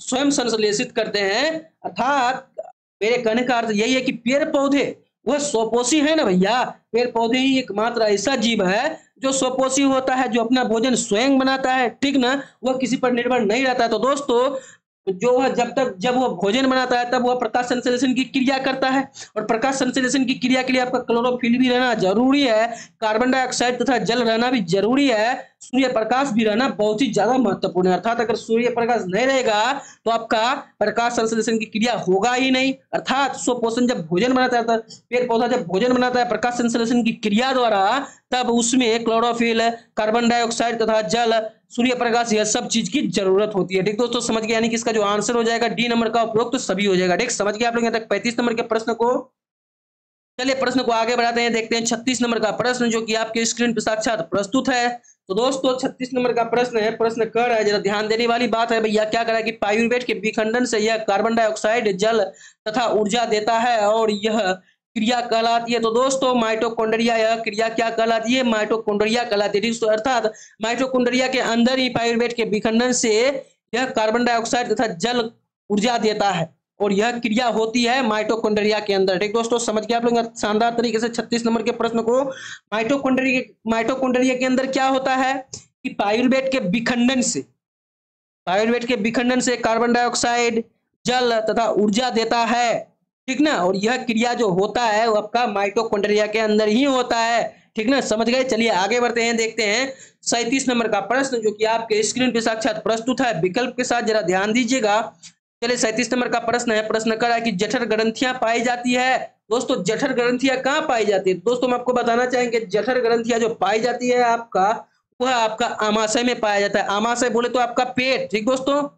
स्वयं संश्लेषित करते हैं। अर्थात मेरे कहने का अर्थ यही है कि पेड़ पौधे वह स्वपोषी है ना भैया। पेड़ पौधे ही एकमात्र ऐसा जीव है जो स्वपोषी होता है, जो अपना भोजन स्वयं बनाता है, ठीक ना, वह किसी पर निर्भर नहीं रहता है। तो दोस्तों जो वह जब वह भोजन बनाता है तब वह प्रकाश संश्लेषण की क्रिया करता है, और प्रकाश संश्लेषण की क्रिया के लिए आपका क्लोरोफिल भी रहना जरूरी है, कार्बन डाइऑक्साइड तथा जल रहना भी जरूरी है, सूर्य प्रकाश भी रहना बहुत ही ज्यादा महत्वपूर्ण है। अर्थात अगर सूर्य प्रकाश नहीं रहेगा तो आपका प्रकाश संश्लेषण की क्रिया होगा ही नहीं। अर्थात स्वपोषण जब भोजन बनाता है, पेड़ पौधा जब भोजन बनाता है प्रकाश संश्लेषण की क्रिया द्वारा, तब उसमें क्लोरोफिल, कार्बन डाइऑक्साइड तथा जल, सूर्य प्रकाश, यह सब चीज की जरूरत होती है। ठीक दोस्तों, समझ गए, यानी कि इसका जो आंसर हो जाएगा डी नंबर का उपरोक्त तो सभी हो जाएगा। ठीक, समझ गए आप लोग यहाँ तक 35 नंबर के प्रश्न को। चलिए प्रश्न को आगे बढ़ाते हैं, देखते हैं 36 नंबर का प्रश्न जो कि आपके स्क्रीन पर साक्षात प्रस्तुत है। तो दोस्तों 36 नंबर का प्रश्न है, प्रश्न कर रहा है, जरा ध्यान देने वाली बात है भैया। क्या कर रहा है कि पाइरुवेट के विखंडन से यह कार्बन डाइऑक्साइड, जल तथा ऊर्जा देता है और यह क्रिया कहलाती है। तो दोस्तों माइटोकॉन्ड्रिया, यह क्रिया क्या कहलाती है, माइटोकॉन्ड्रिया कहलाती है। ठीक, तो अर्थात माइटोकॉन्ड्रिया के अंदर ही पाइरुवेट के विखंडन से यह कार्बन डाइऑक्साइड तथा जल ऊर्जा देता है और यह क्रिया होती है माइटोकॉन्ड्रिया के अंदर। ठीक दोस्तों, समझ गए आप लोग शानदार तरीके से 36 नंबर के प्रश्न को। माइटोकॉन्ड्रिया के अंदर क्या होता है कि पाइरुवेट के विखंडन से कार्बन डाइऑक्साइड, जल तथा ऊर्जा देता है, ठीक ना, और यह क्रिया जो होता है वो आपका माइटोकॉन्ड्रिया के अंदर ही होता है। ठीक ना, समझ गए। चलिए आगे बढ़ते हैं, देखते हैं 37 नंबर का प्रश्न जो कि आपके स्क्रीन पे साक्षात प्रस्तुत है विकल्प के साथ। जरा ध्यान दीजिएगा। चलिए 37 नंबर का प्रश्न है, प्रश्न कर रहा है कि जठर ग्रंथियां पाई जाती है। दोस्तों जठर ग्रंथियां कहाँ पाई जाती है। दोस्तों हम आपको बताना चाहेंगे जठर ग्रंथियां जो पाई जाती है आपका, वह आपका आमाशय में पाया जाता है। आमाशय बोले तो आपका पेट। ठीक दोस्तों,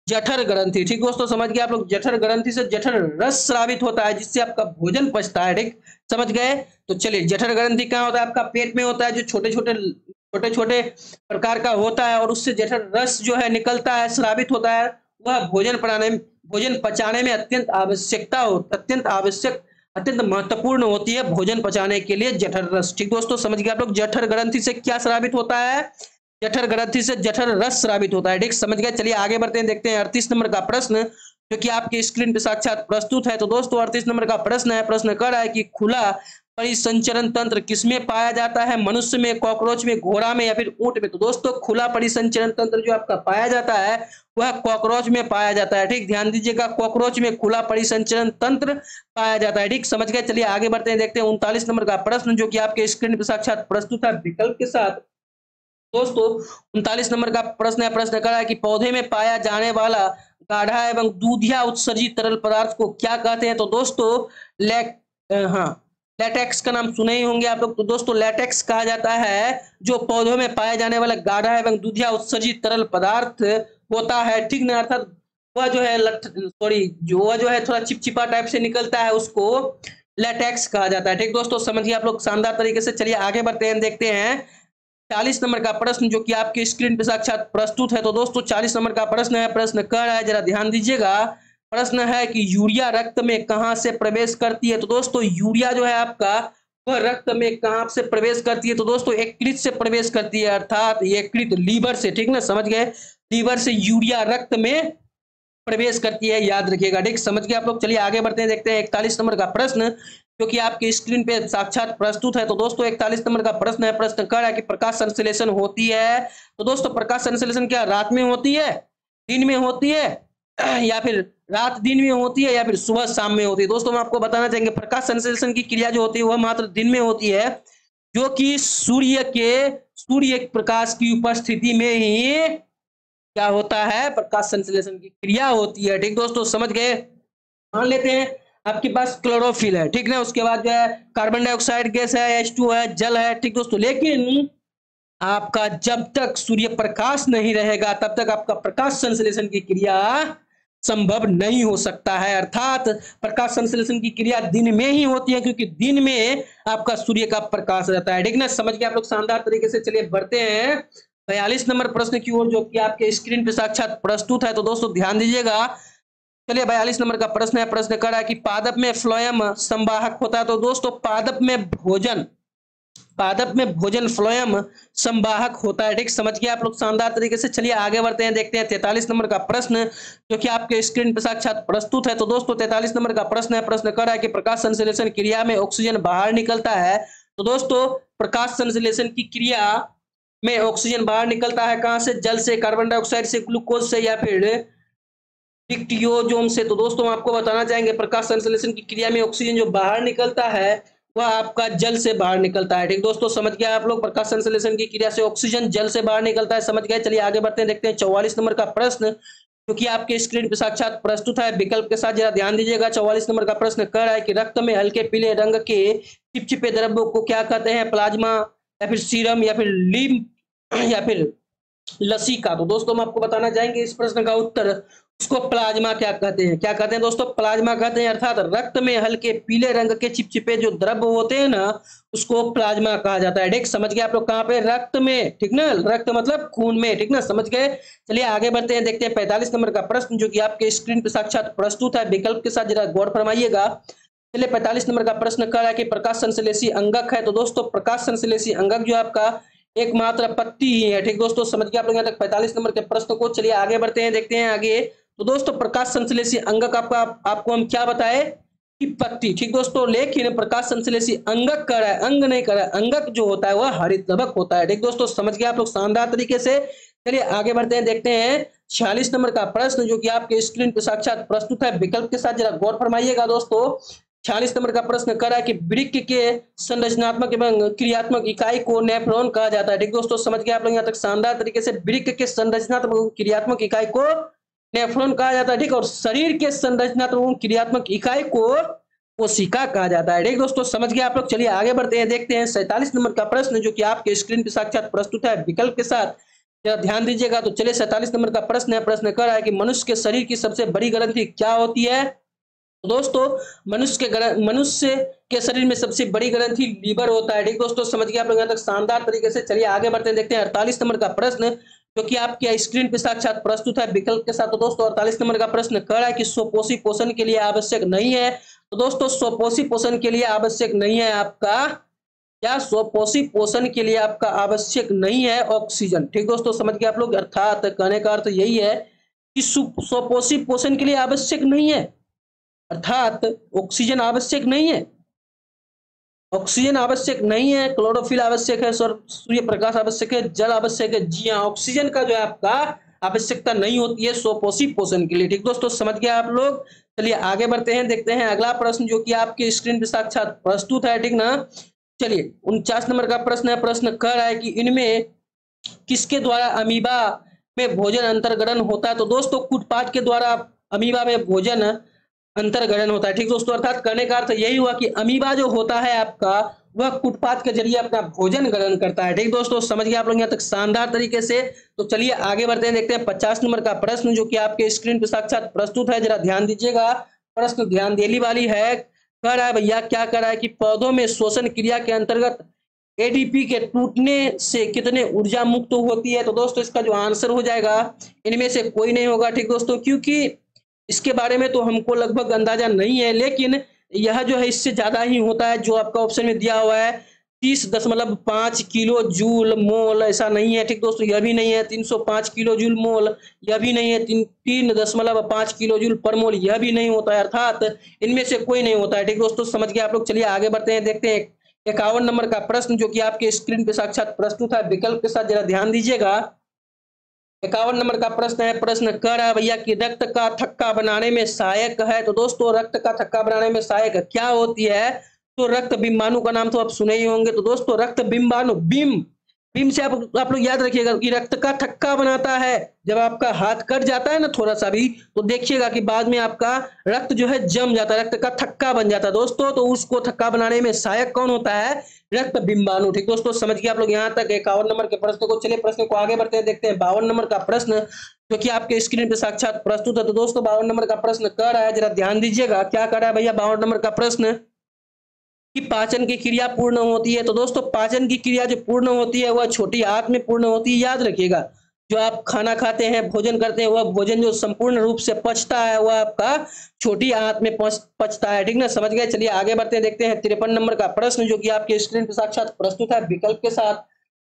जठर ग्रंथि, ठीक दोस्तों, समझ गए आप लोग। जठर ग्रंथि से जठर रस स्रावित होता है जिससे आपका भोजन पचता है। ठीक, समझ गए। तो चलिए जठर ग्रंथि कहाँ होता है, आपका पेट में होता है, जो छोटे छोटे प्रकार का होता है और उससे जठर रस जो है निकलता है, स्रावित होता है। वह भोजन पचाने में अत्यंत महत्वपूर्ण होती है भोजन पचाने के लिए जठर रस। ठीक दोस्तों, समझ गए आप लोग। जठर ग्रंथि से क्या स्रावित होता है, जठर ग्रंथि से जठर रस स्रावित होता है। ठीक, समझ गए। चलिए आगे बढ़ते हैं, देखते हैं 38 नंबर का प्रश्न जो कि आपके स्क्रीन पे साक्षात प्रस्तुत है। तो दोस्तों 38 नंबर का प्रश्न है, प्रश्न कर रहा है कि खुला परिसंचरण तंत्र किसमें पाया जाता है, मनुष्य में, कॉकरोच में, घोड़ा में या फिर ऊंट में। तो दोस्तों खुला परिसंचरण तंत्र जो आपका पाया जाता है वह कॉकरोच में पाया जाता है। ठीक, ध्यान दीजिएगा, कॉकरोच में खुला परिसंचरण तंत्र पाया जाता है। ठीक, समझ गए। चलिए आगे बढ़ते हैं, देखते हैं 39 नंबर का प्रश्न जो कि आपके स्क्रीन पर साक्षात प्रस्तुत है विकल्प के साथ। दोस्तों 39 नंबर का प्रश्न है, प्रश्न कर रहा है कि पौधे में पाया जाने वाला गाढ़ा एवं दूधिया उत्सर्जित तरल पदार्थ को क्या कहते हैं। तो दोस्तों लेटेक्स का नाम सुने ही होंगे आप लोग। तो दोस्तों लेटेक्स कहा जाता है जो पौधों में पाया जाने वाला गाढ़ा एवं दूधिया उत्सर्जित तरल पदार्थ होता है। ठीक ना, अर्थात वह जो है वह जो है थोड़ा चिपचिपा टाइप से निकलता है, उसको लेटेक्स कहा जाता है। ठीक दोस्तों, समझिए आप लोग शानदार तरीके से। चलिए आगे बढ़ते हैं, देखते हैं 40 नंबर का प्रश्न जो कि आपके स्क्रीन पे साक्षात प्रस्तुत है। तो दोस्तों 40 नंबर का प्रश्न है, प्रश्न कर रहा है, जरा ध्यान दीजिएगा। प्रश्न है कि यूरिया रक्त में कहां से प्रवेश करती है। तो दोस्तों यूरिया जो है आपका वह रक्त में कहां से प्रवेश करती है। तो दोस्तों यकृत से प्रवेश करती है, अर्थात यकृत, लीवर से। ठीक ना, समझ गए, लीवर से यूरिया रक्त में प्रवेश करती है, याद रखिएगा। ठीक, समझ गए आप लोग। चलिए आगे बढ़ते हैं, देखते हैं 41 नंबर का प्रश्न जो कि आपकी स्क्रीन पे साक्षात प्रस्तुत है। तो दोस्तों 41 नंबर का प्रश्न है, प्रश्न कर रहा है कि प्रकाश संश्लेषण होती है। तो दोस्तों प्रकाश संश्लेषण क्या रात में होती है, दिन में होती है, या फिर रात दिन में होती है, या फिर सुबह शाम में होती है। दोस्तों हम आपको बताना चाहेंगे प्रकाश संश्लेषण की क्रिया जो होती है वह मात्र दिन में होती है, जो कि सूर्य प्रकाश की उपस्थिति में ही क्या होता है, प्रकाश संश्लेषण की क्रिया होती है। ठीक दोस्तों, समझ गए। मान लेते हैं आपके पास क्लोरोफिल है, ठीक ना, उसके बाद जो है कार्बन डाइऑक्साइड गैस है, H2 है, जल है। ठीक दोस्तों, लेकिन आपका जब तक सूर्य प्रकाश नहीं रहेगा तब तक आपका प्रकाश संश्लेषण की क्रिया संभव नहीं हो सकता है। अर्थात प्रकाश संश्लेषण की क्रिया दिन में ही होती है, क्योंकि दिन में आपका सूर्य का प्रकाश रहता है। ठीक ना, समझ के आप लोग शानदार तरीके से। चलिए बढ़ते हैं 42 नंबर प्रश्न की ओर जो कि आपके स्क्रीन पे साक्षात प्रस्तुत है। तो दोस्तों ध्यान दीजिएगा। चलिए 42 नंबर का प्रश्न है, प्रश्न कर रहा है कि पादप में फ्लोएम संवाहक होता है। तो दोस्तों पादप में भोजन फ्लोएम संवाहक होता है। ठीक, समझ गए आप लोग शानदार तरीके से। चलिए आगे बढ़ते हैं, देखते हैं 43 नंबर का प्रश्न जो कि आपके स्क्रीन पर साक्षात प्रस्तुत है। तो दोस्तों 43 नंबर का प्रश्न है, प्रश्न कर रहा है कि प्रकाश संश्लेषण क्रिया में ऑक्सीजन बाहर निकलता है। तो दोस्तों प्रकाश संश्लेषण की क्रिया में ऑक्सीजन बाहर निकलता है कहां से, जल से, कार्बन डाइऑक्साइड से, ग्लूकोज से, या फिर डिक्टियोजोम से। तो दोस्तों हम आपको बताना चाहेंगे प्रकाश संश्लेषण की क्रिया में ऑक्सीजन जो बाहर निकलता है वह आपका जल से बाहर निकलता है। ठीक दोस्तों, समझ गए आप लोग। प्रकाश संश्लेषण की क्रिया से ऑक्सीजन जल से बाहर निकलता है, समझ गए। चलिए आगे बढ़ते हैं, देखते हैं 44 नंबर का प्रश्न जो कि आपके स्क्रीन पर साक्षात प्रस्तुत है विकल्प के साथ, जरा ध्यान दीजिएगा। 44 नंबर का प्रश्न कर रहा है कि रक्त में हल्के पीले रंग के चिपचिपे द्रव्यों को क्या कहते हैं, प्लाज्मा या फिर सीरम या फिर लिम्फ या फिर लसिका। तो दोस्तों हम आपको बताना चाहेंगे इस प्रश्न का उत्तर, उसको प्लाज्मा क्या कहते हैं। क्या कहते हैं दोस्तों, प्लाज्मा कहते हैं। अर्थात रक्त में हल्के पीले रंग के चिपचिपे जो द्रव्य होते हैं ना, उसको प्लाज्मा कहा जाता है। ठीक, समझ गए आप लोग। कहाँ पे, रक्त में। ठीक ना, रक्त मतलब खून में। ठीक ना, समझ गए। चलिए आगे बढ़ते हैं, देखते हैं 45 नंबर का प्रश्न जो कि आपके स्क्रीन पर साक्षात प्रस्तुत है विकल्प के साथ, जरा गौर फरमाइएगा। चलिए 45 नंबर का प्रश्न कर रहा है कि प्रकाश संश्लेषी अंगक है। तो दोस्तों प्रकाश संश्लेषी अंगक जो आपका एकमात्र पत्ती ही है। ठीक दोस्तों, समझ गए आप लोग यहाँ तक 45 नंबर के प्रश्न को। चलिए आगे बढ़ते हैं, देखते हैं आगे। तो दोस्तों प्रकाश संश्लेषी अंगक आपको हम क्या बताए कि पत्ती। ठीक दोस्तों, लेकिन प्रकाश संश्लेषी अंगक कर रहा है, अंग नहीं कर रहा है। अंगक जो होता है वह हरित द्रवक होता है। ठीक दोस्तों, समझ गए आप लोग शानदार तरीके से। चलिए आगे बढ़ते हैं, देखते हैं 46 नंबर का प्रश्न जो कि आपके स्क्रीन पर साक्षात प्रस्तुत है विकल्प के साथ, जरा गौर फरमाइएगा दोस्तों। 46 नंबर का प्रश्न कर रहा है कि वृक्क के संरचनात्मक एवं क्रियात्मक इकाई को नेफ्रॉन कहा जाता है। ठीक दोस्तों, समझ गए आप लोग यहाँ तक शानदार तरीके से। वृक्क के संरचनात्मक क्रियात्मक इकाई को नेफ्रॉन कहा जाता है। ठीक, और शरीर के संरचनात्मक क्रियात्मक इकाई को कोशिका कहा जाता है। ठीक दोस्तों, समझ गए आप लोग। चलिए आगे बढ़ते हैं, देखते हैं 47 नंबर का प्रश्न जो कि आपके स्क्रीन पर साक्षात प्रस्तुत है विकल्प के साथ, जरा ध्यान दीजिएगा। तो चलिए 47 नंबर का प्रश्न है, प्रश्न कर रहा है कि मनुष्य के शरीर की सबसे बड़ी ग्रंथि क्या होती है। तो दोस्तों मनुष्य के शरीर में सबसे बड़ी ग्रंथि लीवर होता है। ठीक दोस्तों, समझ गए आप लोग यहाँ तक शानदार तरीके से। चलिए आगे बढ़ते हैं, देखते हैं 48 नंबर का प्रश्न जो कि आपके स्क्रीन पे साक्षात प्रस्तुत है विकल्प के साथ। तो दोस्तों 48 नंबर का प्रश्न कह रहा है कि स्वपोषी पोषण के लिए आवश्यक नहीं है। तो दोस्तों स्वपोषी पोषण के लिए आवश्यक नहीं है आपका क्या, स्वपोषी पोषण के लिए आपका आवश्यक नहीं है ऑक्सीजन। ठीक दोस्तों, समझ गए आप लोग। अर्थात कहने का अर्थ यही है कि सुपोषी पोषण के लिए आवश्यक नहीं है, अर्थात ऑक्सीजन आवश्यक नहीं है, ऑक्सीजन आवश्यक नहीं है, क्लोरोफिल आवश्यक है, सूर्य प्रकाश आवश्यक है, जल आवश्यक है। जी हाँ, ऑक्सीजन का जो है आपका आवश्यकता नहीं होती है सुपोषी पोषण के लिए। ठीक दोस्तों, समझ गए आप लोग। चलिए आगे बढ़ते हैं, देखते हैं अगला प्रश्न जो कि आपके स्क्रीन पे साक्षात प्रस्तुत है। ठीक ना, चलिए 49 नंबर का प्रश्न है। प्रश्न कह रहा है कि इनमें किसके द्वारा अमीबा में भोजन अंतर्ग्रहण होता है। तो दोस्तों कुटपाट के द्वारा अमीबा में भोजन अंतर्ग्रहण होता है। ठीक दोस्तों, अर्थात कहने का अर्थ यही हुआ कि अमीबा जो होता है आपका वह कुटपाट के जरिए अपना भोजन ग्रहण करता है। ठीक दोस्तों, समझ गए आप लोग यहाँ तक शानदार तरीके से। तो चलिए आगे बढ़ते हैं, देखते हैं 50 नंबर का प्रश्न जो कि आपके स्क्रीन पर साक्षात प्रस्तुत है। जरा ध्यान दीजिएगा, प्रश्न ध्यान देने वाली है। कह रहा है भैया, क्या कह रहा है कि पौधों में श्वसन क्रिया के अंतर्गत एडीपी के टूटने से कितने ऊर्जा मुक्त होती है। तो दोस्तों इसका जो आंसर हो जाएगा इनमें से कोई नहीं होगा। ठीक दोस्तों, क्योंकि इसके बारे में तो हमको लगभग अंदाजा नहीं है, लेकिन यह जो है इससे ज्यादा ही होता है। जो आपका ऑप्शन में दिया हुआ है 30.5 किलो जूल मोल, ऐसा नहीं है। ठीक दोस्तों, यह भी नहीं है। 305 किलो जूल मोल, यह भी नहीं है। 3.5 किलो जूल पर मोल, यह भी नहीं होता है। अर्थात इनमें से कोई नहीं होता है। ठीक दोस्तों, समझ गए आप लोग। चलिए आगे बढ़ते हैं, देखते हैं 51 नंबर का प्रश्न जो कि आपके स्क्रीन पे साक्षात प्रस्तुत है। विकल्प के साथ जरा ध्यान दीजिएगा। 51 नंबर का प्रश्न है। प्रश्न कह रहा है भैया कि रक्त का थक्का बनाने में सहायक है। तो दोस्तों रक्त का थक्का बनाने में सहायक क्या होती है। तो रक्त बिंबाणु का नाम तो आप सुने ही होंगे। तो दोस्तों रक्त बिंबाणु, बीम से आप लोग याद रखिएगा कि रक्त का थक्का बनाता है। जब आपका हाथ कट जाता है ना थोड़ा सा भी, तो देखिएगा कि बाद में आपका रक्त जो है जम जाता है, रक्त का थक्का बन जाता है दोस्तों। तो उसको थक्का बनाने में सहायक कौन होता है, रक्त बिंबाणु। ठीक दोस्तों, समझ गए आप लोग यहाँ तक 51 नंबर के प्रश्न को। चलिए प्रश्न को आगे बढ़ते हैं, देखते हैं 52 नंबर का प्रश्न जो कि आपके स्क्रीन पे साक्षात प्रस्तुत है। तो दोस्तों 52 नंबर का प्रश्न कह रहा है, जरा ध्यान दीजिएगा क्या कह रहा है भैया 52 नंबर का प्रश्न कि पाचन की क्रिया पूर्ण होती है। तो दोस्तों पाचन की क्रिया जो पूर्ण होती है वह छोटी आंत में पूर्ण होती है। याद रखिएगा, जो आप खाना खाते हैं, भोजन करते हैं, वह भोजन जो संपूर्ण रूप से पचता है वह आपका छोटी आंत में पचता है। ठीक ना, समझ गए। चलिए आगे बढ़ते हैं, देखते हैं 53 नंबर का प्रश्न जो कि आपके स्क्रीन पर साक्षात प्रस्तुत है विकल्प के साथ।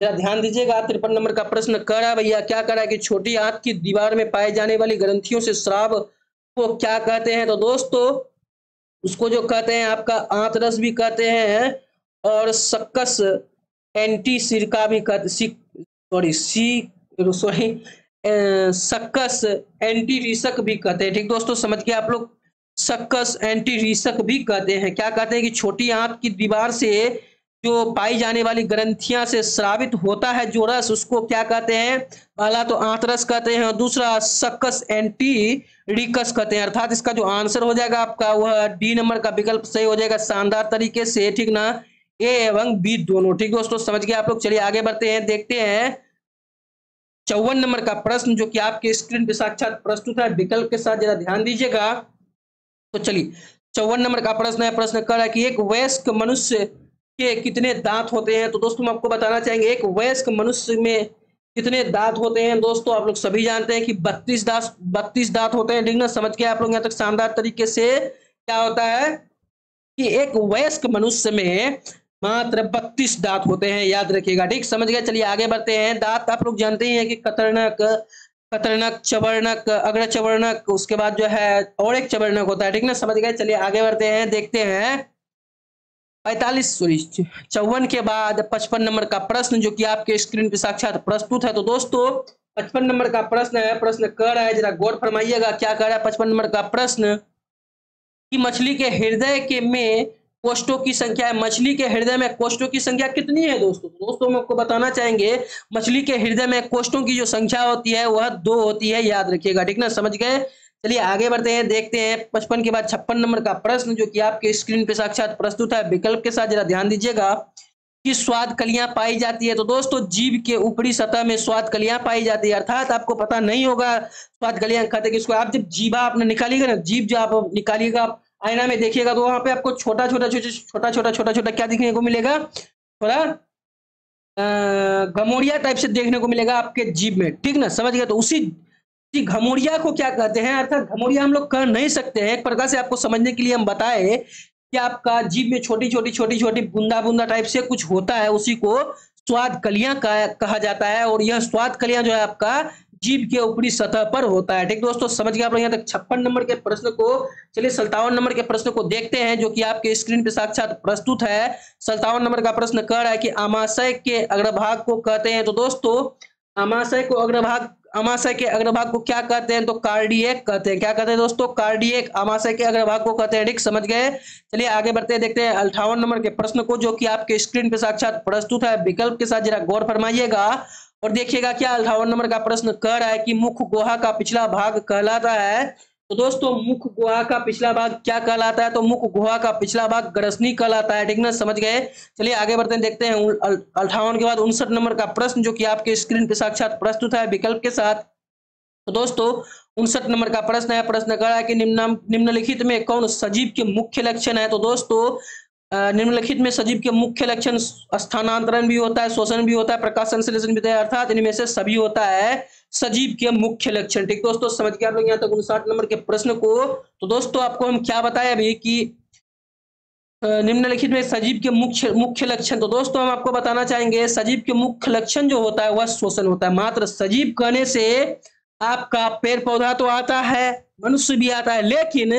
जरा ध्यान दीजिएगा। 53 नंबर का प्रश्न कह रहा है भैया, क्या कह रहा है कि छोटी आंत की दीवार में पाए जाने वाली ग्रंथियों से स्राव को क्या कहते हैं। तो दोस्तों उसको जो कहते हैं आपका आंतरस भी कहते हैं, और सक्कस एंटी सिरका भी कहते, सक्कस एंटी रीसक भी कहते हैं। ठीक दोस्तों, समझ के आप लोग, सक्कस एंटी रीसक भी कहते हैं। क्या कहते हैं कि छोटी आंत की दीवार से जो पाई जाने वाली ग्रंथियां से स्रावित होता है जो रस, उसको क्या कहते हैं, पहला तो आंतरस कहते हैं और दूसरा सक्कस एंटी रिकस कहते हैं। अर्थात इसका जो आंसर हो जाएगा आपका वह डी नंबर का विकल्प सही हो जाएगा शानदार तरीके से। ठीक ना, ए एवं बी दोनों। ठीक दोस्तों, समझ गए आप लोग। चलिए आगे बढ़ते हैं, देखते हैं 54 नंबर का प्रश्न जो कि आपके स्क्रीन पे साक्षात प्रस्तुत है विकल्प के साथ। जरा ध्यान दीजिएगा। तो चलिए 54 नंबर का प्रश्न है। प्रश्न कर रहा है कि एक वयस्क मनुष्य के कितने दांत होते हैं। तो दोस्तों हम आपको बताना चाहेंगे एक वयस्क मनुष्य में कितने दांत होते हैं। दोस्तों आप लोग सभी जानते हैं कि 32 दांत होते हैं। ठीक ना, समझ के आप लोग यहाँ तक शानदार तरीके से। क्या होता है कि एक वयस्क मनुष्य में मात्र 32 दांत होते हैं, याद रखिएगा। ठीक, समझ गए। चलिए आगे बढ़ते हैं। दांत आप लोग जानते ही हैं कि कतरनक, चवर्णक, अग्र चवर्णक, उसके बाद जो है और एक चवर्णक होता है। ठीक ना, समझ गए। चलिए आगे बढ़ते हैं, देखते हैं 54 के बाद 55 नंबर का प्रश्न जो कि आपके स्क्रीन पे साक्षात प्रस्तुत है। तो दोस्तों 55 नंबर का प्रश्न है। प्रश्न कर रहा है, जरा गौर फरमाइएगा क्या कह रहा है 55 नंबर का प्रश्न कि मछली के हृदय के में कोष्ठों की संख्या है। मछली के हृदय में कोष्ठों की संख्या कितनी है दोस्तों। दोस्तों हम आपको बताना चाहेंगे मछली के हृदय में कोष्ठों की जो संख्या होती है वह 2 होती है, याद रखिएगा। ठीक ना, समझ गए। चलिए आगे बढ़ते हैं, देखते हैं 55 के बाद 56 नंबर का प्रश्न जो कि आपके स्क्रीन पे साक्षात प्रस्तुत है विकल्प के साथ। जरा ध्यान दीजिएगा कि स्वाद कलियां पाई जाती है। तो दोस्तों जीभ के ऊपरी सतह में स्वाद कलियां पाई जाती है। अर्थात आपको पता नहीं होगा स्वाद कलियां कहते किसको। आप जब जीभा आपने निकालिएगा ना, जीभ जो आप निकालिएगा, आईना में देखिएगा तो वहां पे आपको छोटा छोटा क्या दिखने को मिलेगा, थोड़ा गमोरिया टाइप से देखने को मिलेगा आपके जीभ में। ठीक ना, समझ गए। तो उसी घमोरिया को क्या कहते हैं। अर्थात घमोरिया हम लोग कह नहीं सकते हैं, एक प्रकार से आपको समझने के लिए हम बताए कि आपका जीभ में छोटी छोटी बूंदा टाइप से कुछ होता है, उसी को स्वाद कलियां कहा जाता है। और यह स्वाद कलियां जो है आपका जीव के ऊपरी सतह पर होता है। ठीक दोस्तों, समझ गए आप लोग यहाँ तक 56 नंबर के प्रश्न को। चलिए 57 नंबर के प्रश्न को देखते हैं, जो कि आपके स्क्रीन पे साक्षात प्रस्तुत है। 57 नंबर का प्रश्न कह रहा है कि आमाशय के अग्रभाग को कहते हैं। तो दोस्तों आमाशय के अग्रभाग को क्या कहते हैं? तो कार्डियक कहते हैं। क्या कहते हैं दोस्तों? कार्डियक आमाशय के अग्रभाग को कहते हैं। ठीक, समझ गए। चलिए आगे बढ़ते हैं, देखते हैं 58 नंबर के प्रश्न को, जो कि आपके स्क्रीन पे साक्षात प्रस्तुत है। विकल्प के साथ जरा गौर फरमाइएगा और देखिएगा क्या 58 नंबर का प्रश्न कह रहा है कि मुख गुहा का पिछला भाग कहलाता है। तो दोस्तों मुख गुहा का पिछला भाग क्या कहलाता है? तो मुख गुहा का पिछला भाग ग्रसनी कहलाता है। ठीक ना, समझ गए। चलिए आगे बढ़ते हैं, देखते हैं 58 के बाद 59 नंबर का प्रश्न, जो कि आपके स्क्रीन पे साक्षात प्रस्तुत है विकल्प के साथ। तो दोस्तों 59 नंबर का प्रश्न है। प्रश्न कह रहा है कि निम्नलिखित में कौन सजीव के मुख्य लक्षण है? तो दोस्तों निम्नलिखित में सजीव के मुख्य लक्षण स्थानांतरण भी होता है, शोषण भी होता है, प्रकाश संश्लेषण भी होता है, अर्थात इनमें से सभी होता है सजीव के मुख्य लक्षण। ठीक दोस्तों, समझ गए आप लोग यहाँ तक 59 नंबर के प्रश्न को। तो दोस्तों आपको हम क्या बताए अभी कि निम्नलिखित में सजीव के मुख्य लक्षण। तो दोस्तों हम आपको बताना चाहेंगे सजीव के मुख्य लक्षण जो होता है वह शोषण होता है। मात्र सजीव कहने से आपका पेड़ पौधा तो आता है, मनुष्य भी आता है, लेकिन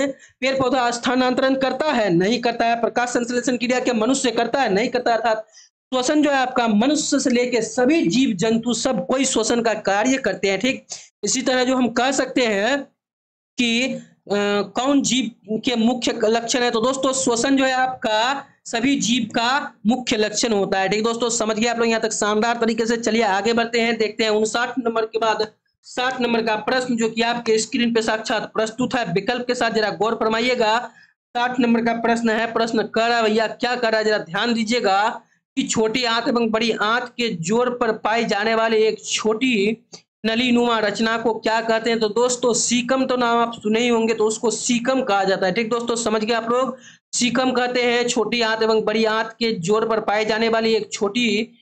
पेड़ पौधा स्थानांतरण करता है? नहीं करता है। प्रकाश संश्लेषण क्रिया क्या मनुष्य करता है? नहीं करता। अर्थात श्वसन जो है आपका मनुष्य से लेकर सभी जीव जंतु सब कोई श्वसन का कार्य करते हैं। ठीक, इसी तरह जो हम कह सकते हैं कि कौन जीव के मुख्य लक्षण है? तो दोस्तों श्वसन जो है आपका सभी जीव का मुख्य लक्षण होता है। ठीक दोस्तों, समझ गए आप लोग यहाँ तक शानदार तरीके से। चलिए आगे बढ़ते हैं, देखते हैं 59 नंबर के बाद 60 नंबर का प्रश्न, जो कि आपके स्क्रीन पे साक्षात प्रस्तुत है विकल्प के साथ। जरा गौर फरमाइएगा। 60 नंबर का प्रश्न है। प्रश्न कर रहा है भैया, क्या कर रहा है? जरा ध्यान दीजिएगा कि छोटी आंत एवं बड़ी आंत के जोड़ पर पाई जाने वाले एक छोटी नलीनुमा रचना को क्या कहते हैं? तो दोस्तों सीकम तो नाम आप सुने ही होंगे, तो उसको सीकम कहा जाता है। ठीक दोस्तों, समझ गए आप लोग। सीकम कहते हैं छोटी आंत एवं बड़ी आंत के जोड़ पर पाई जाने वाली एक छोटी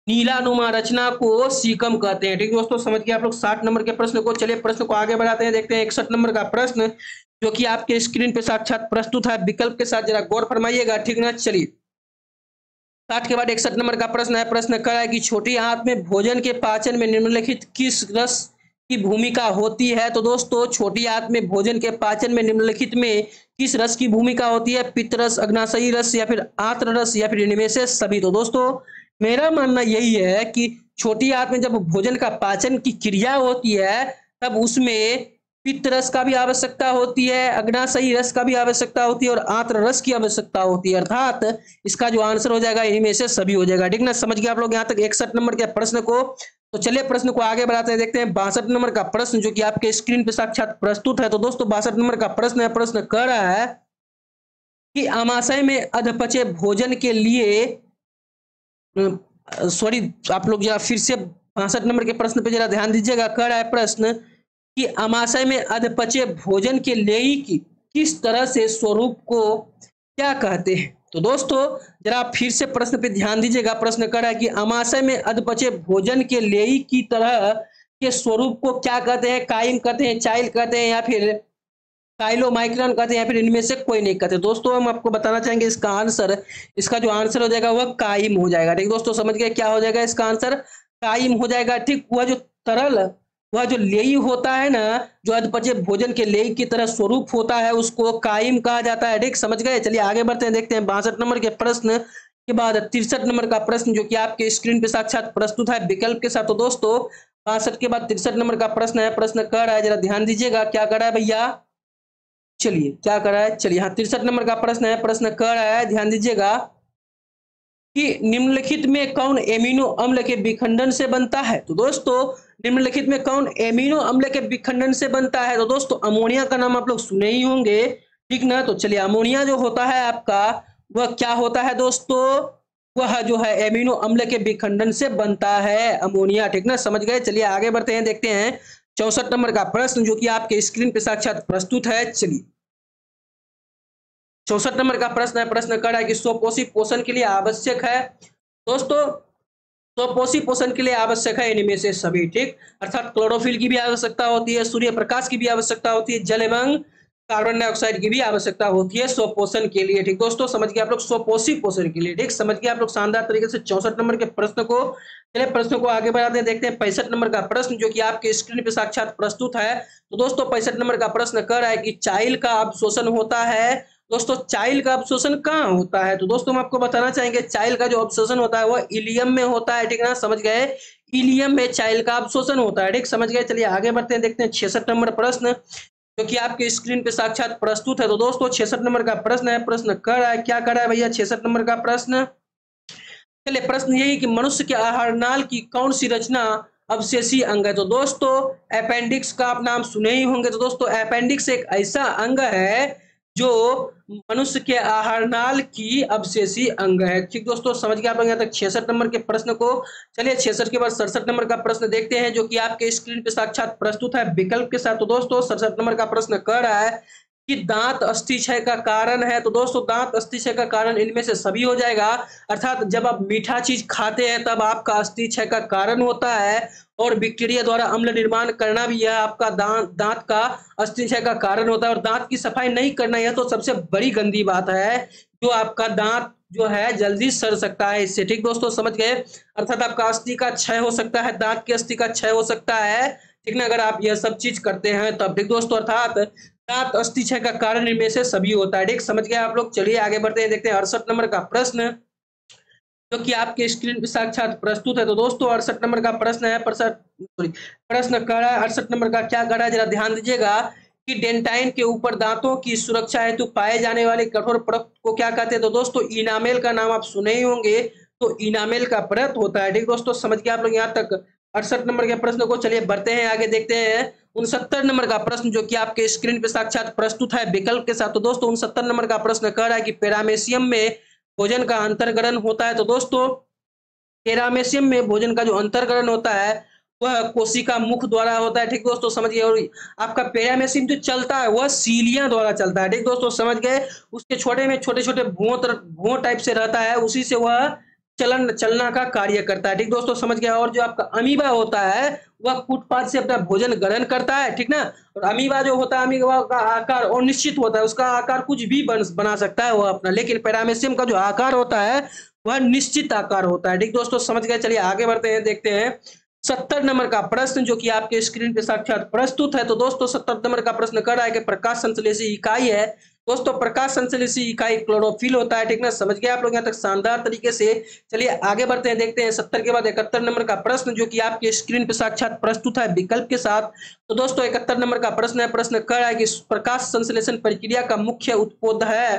नीलानुमा रचना को सीकम कहते हैं। ठीक दोस्तों, समझ गए आप लोग 60 नंबर के प्रश्न को। चलिए प्रश्न को आगे बढ़ाते हैं, देखते हैं 61 नंबर का प्रश्न, जो कि आपके स्क्रीन पे साक्षात प्रस्तुत है विकल्प के साथ। जरा गौर फरमाइएगा। ठीक ना, चलिए 60 के बाद 61 नंबर का प्रश्न है। प्रश्न कर रहा है कि छोटी आंत में भोजन के पाचन में निम्नलिखित किस रस की भूमिका होती है? तो दोस्तों छोटी आंत में भोजन के पाचन में निम्नलिखित में किस रस की भूमिका होती है? पित्त रस, अग्नाशयी रस, या फिर आंत्र रस, या फिर इनमें से सभी? तो दोस्तों मेरा मानना यही है कि छोटी आंत में जब भोजन का पाचन की क्रिया होती है तब उसमें पित्त रस का भी आवश्यकता होती है, अग्नाशयी रस का भी आवश्यकता होती है और आंत्र रस की आवश्यकता होती है। अर्थात इसका जो आंसर हो जाएगा इनमें से सभी हो जाएगा। ठीक ना, समझ गए आप लोग यहाँ तक 61 नंबर के प्रश्न को। तो चलिए प्रश्न को आगे बढ़ाते हैं, देखते हैं 62 नंबर का प्रश्न, जो कि आपके स्क्रीन पे साक्षात प्रस्तुत है। तो दोस्तों 62 नंबर का प्रश्न है। प्रश्न कह रहा है कि आमाशय में अधपचे भोजन के लिए सॉरी आप लोग जरा फिर से 62 नंबर के प्रश्न पे जरा ध्यान दीजिएगा। कह रहा है प्रश्न कि आमाशय में अधपचे भोजन के लेई की किस तरह से स्वरूप को क्या कहते हैं? तो दोस्तों जरा फिर से प्रश्न पे ध्यान दीजिएगा। प्रश्न कर रहा है कि आमाशय में अधपचे भोजन के लेई की तरह के स्वरूप को क्या कहते हैं? काइम कहते हैं, चाइल कहते हैं, या फिर काइलोमाइक्रॉन कहते हैं, या फिर इनमें से कोई नहीं कहते? दोस्तों हम आपको बताना चाहेंगे इसका जो आंसर हो जाएगा वह काइम हो जाएगा। ठीक दोस्तों, समझ गए क्या हो जाएगा इसका आंसर? काइम हो जाएगा। ठीक, वह जो तरल वह जो लेई होता है ना, जो अधपचे भोजन के लेई की तरह स्वरूप होता है उसको काइम कहा जाता है। ठीक, समझ गए। चलिए आगे बढ़ते हैं, देखते हैं 62 नंबर के प्रश्न के बाद 63 नंबर का प्रश्न, जो कि आपके स्क्रीन पे साक्षात प्रस्तुत है विकल्प के साथ। तो दोस्तों 62 के बाद 63 नंबर का प्रश्न है। प्रश्न कर रहा है, जरा ध्यान दीजिएगा क्या कर रहा है भैया। चलिए क्या कर रहा है, चलिए हाँ 63 नंबर का प्रश्न है। प्रश्न कर रहा है, ध्यान दीजिएगा कि निम्नलिखित में कौन एमिनो अम्ल के विखंडन से बनता है? तो दोस्तों निम्नलिखित में कौन एमिनो अम्ल के विखंडन से बनता है? तो दोस्तों अमोनिया का नाम आप लोग सुने ही होंगे। ठीक ना, तो चलिए अमोनिया जो होता है आपका वह क्या होता है दोस्तों? वह जो है एमिनो अम्ल के विखंडन से बनता है अमोनिया। ठीक ना, समझ गए। चलिए आगे बढ़ते हैं, देखते हैं 64 नंबर का प्रश्न, जो कि आपके स्क्रीन पे साक्षात प्रस्तुत है। चलिए 64 नंबर का प्रश्न है। प्रश्न कर रहा है कि स्वपोषी पोषण के लिए आवश्यक है। दोस्तों स्वपोषी पोषण के लिए आवश्यक है इनमें से सभी। ठीक, अर्थात क्लोरोफिल की भी आवश्यकता होती है, सूर्य प्रकाश की भी आवश्यकता होती है, जल एवं कार्बन डाइऑक्साइड की भी आवश्यकता होती है स्वपोषण के लिए। ठीक दोस्तों, समझ गए आप लोग स्वपोषी पोषण के लिए। ठीक, समझ गए आप लोग शानदार तरीके से 64 नंबर के प्रश्न को। चलिए प्रश्न को आगे बढ़ाते हैं, देखते हैं 65 नंबर का प्रश्न जो कि आपके स्क्रीन पे साक्षात प्रस्तुत है। तो दोस्तों 65 नंबर का प्रश्न कह रहा है कि चाइल्ड का अवशोषण होता है। दोस्तों चाइल्ड का अवशोषण कहाँ होता है? तो दोस्तों हम आपको बताना चाहेंगे चाइल्ड का जो अवशोषण होता है वह इलियम में होता है, ठीक है ना, समझ गए। इलियम में चाइल्ड का अवशोषण होता है, ठीक, समझ गए। चलिए आगे बढ़ते हैं, देखते हैं 66 नंबर प्रश्न जो कि आपके स्क्रीन पे साक्षात प्रस्तुत है। तो दोस्तों 66 नंबर का प्रश्न है, प्रश्न कह रहा है, क्या कह रहा है भैया 66 नंबर का प्रश्न? चलिए प्रश्न यही कि मनुष्य के आहार नाल की कौन सी रचना अवशेषी अंग है? तो दोस्तों अपेंडिक्स का आप नाम सुने ही होंगे। तो दोस्तों अपेंडिक्स एक ऐसा अंग है जो मनुष्य के आहार नाल की अवशेषी अंग है, ठीक दोस्तों, समझ गए आप लोग यहाँ तक 66 नंबर के प्रश्न को। चलिए 66 के बाद 67 नंबर का प्रश्न देखते हैं जो कि आपके स्क्रीन पे साक्षात प्रस्तुत है विकल्प के साथ। तो दोस्तों 67 नंबर का प्रश्न कह रहा है कि दांत अस्थि क्षय का कारण है। तो दोस्तों दांत अस्थि क्षय का कारण इनमें से सभी हो जाएगा, अर्थात जब आप मीठा चीज खाते हैं तब आपका अस्थि क्षय का कारण होता है, और बैक्टीरिया द्वारा अम्ल निर्माण करना भी यह आपका दांत का अस्थि क्षय का कारण होता है। और दांत की सफाई नहीं करना यह तो सबसे बड़ी गंदी बात है, जो आपका दांत जो है जल्दी सड़ सकता है इससे, ठीक दोस्तों, समझ गए। अर्थात आपका अस्थि का क्षय हो सकता है, दांत की अस्थि का क्षय हो सकता है, ठीक ना, अगर आप यह सब चीज करते हैं तब, ठीक दोस्तों। अर्थात दांत अस्थि क्षय का कारण इनमें से सभी होता है, ठीक, समझ गए आप लोग। चलिए आगे बढ़ते हैं, देखते हैं 68 नंबर का प्रश्न जो कि आपके स्क्रीन पे साक्षात प्रस्तुत है। तो दोस्तों 68 नंबर का प्रश्न है, प्रश्न कह रहा है 68 नंबर का, क्या कह रहा है जरा ध्यान दीजिएगा कि डेंटाइन के ऊपर दांतों की सुरक्षा हेतु पाए जाने वाले कठोर परत को क्या कहते हैं? तो दोस्तों इनामेल का नाम आप सुने ही होंगे, तो इनामेल का परत होता है, ठीक दोस्तों, समझ गए आप लोग यहाँ तक 68 नंबर के प्रश्न को। चलिए बढ़ते हैं आगे, देखते हैं 69 नंबर का प्रश्न जो कि आपके स्क्रीन पे साक्षात प्रस्तुत है विकल्प के साथ। तो दोस्तों 69 नंबर का प्रश्न कह रहा है कि पैरामेशियम में भोजन का अंतर्ग्रहण होता है। तो दोस्तों पैरामेशियम में भोजन का जो अंतर्ग्रहण होता है वह कोशिका मुख द्वारा होता है, ठीक दोस्तों, समझिए। और आपका पैरामेशियम जो चलता है वह सीलियां द्वारा चलता है, ठीक दोस्तों, समझ गए। उसके छोटे में छोटे छोटे भुओं टाइप से रहता है, उसी से वह चलना का कार्य करता है, ठीक दोस्तों, समझ गया। और जो आपका अमीबा होता है वह फुटपाथ से अपना भोजन ग्रहण करता है, ठीक ना। और अमीबा जो होता है, अमीबा का आकार अनिश्चित होता है, उसका आकार कुछ भी बना सकता है वो अपना, लेकिन पैरामेशियम का जो आकार होता है वह निश्चित आकार होता है, ठीक दोस्तों, समझ गए। चलिए आगे बढ़ते हैं, देखते हैं 70 नंबर का प्रश्न जो कि आपके स्क्रीन पे साक्षात प्रस्तुत है। तो दोस्तों 70 नंबर का प्रश्न कर रहा है कि प्रकाश संश्लेषी इकाई है। दोस्तों प्रकाश संश्लेषी इकाई क्लोरोफिल होता है, ठीक ना, समझ गए आप लोग यहाँ तक शानदार तरीके से। चलिए आगे बढ़ते हैं, देखते हैं 70 के बाद 71 नंबर का प्रश्न जो कि आपके स्क्रीन पे साक्षात प्रस्तुत है विकल्प के साथ। तो दोस्तों 71 नंबर का प्रश्न है, प्रश्न कर रहा है कि प्रकाश संश्लेषण प्रक्रिया का मुख्य उत्पोद है।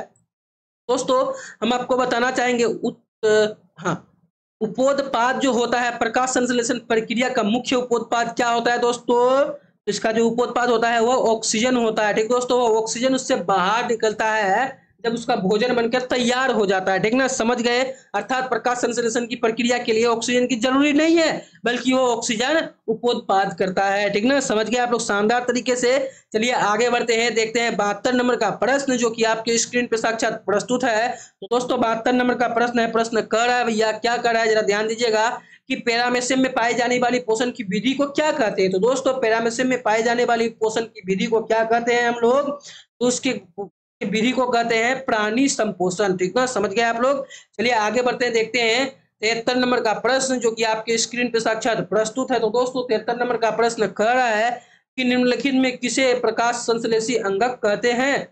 दोस्तों हम आपको बताना चाहेंगे उपोत्पाद जो होता है, प्रकाश संश्लेषण प्रक्रिया का मुख्य उपोत्पाद क्या होता है दोस्तों? इसका जो उपोत्पाद होता है वह ऑक्सीजन होता है, ठीक दोस्तों। ऑक्सीजन उससे बाहर निकलता है जब उसका भोजन बनकर तैयार हो जाता है, ठीक ना, समझ गए। अर्थात प्रकाश संश्लेषण की प्रक्रिया के लिए ऑक्सीजन की जरूरी नहीं है, बल्कि वो ऑक्सीजन उपोत्पाद करता है, ठीक ना, समझ गए आप लोग शानदार तरीके से। चलिए आगे बढ़ते हैं, देखते हैं 72 नंबर का प्रश्न जो कि आपके स्क्रीन पे साक्षात प्रस्तुत है। तो दोस्तों 72 नंबर का प्रश्न है, प्रश्न कह रहा है भैया, क्या कह रहा है जरा ध्यान दीजिएगा कि पैरामेशियम में पाई जाने वाली पोषण की विधि को क्या कहते हैं? तो दोस्तों पैरामेशियम में पाई जाने वाली पोषण की विधि को क्या कहते हैं हम लोग? तो उसके विधि को कहते हैं प्राणी संपोषण, ठीक ना, समझ गए आप लोग। चलिए आगे बढ़ते हैं, देखते हैं 73 नंबर का प्रश्न जो कि आपके स्क्रीन पे साक्षात प्रस्तुत है। तो दोस्तों 73 नंबर का प्रश्न कह रहा है कि निम्नलिखित में किसे प्रकाश संश्लेषी अंगक कहते हैं?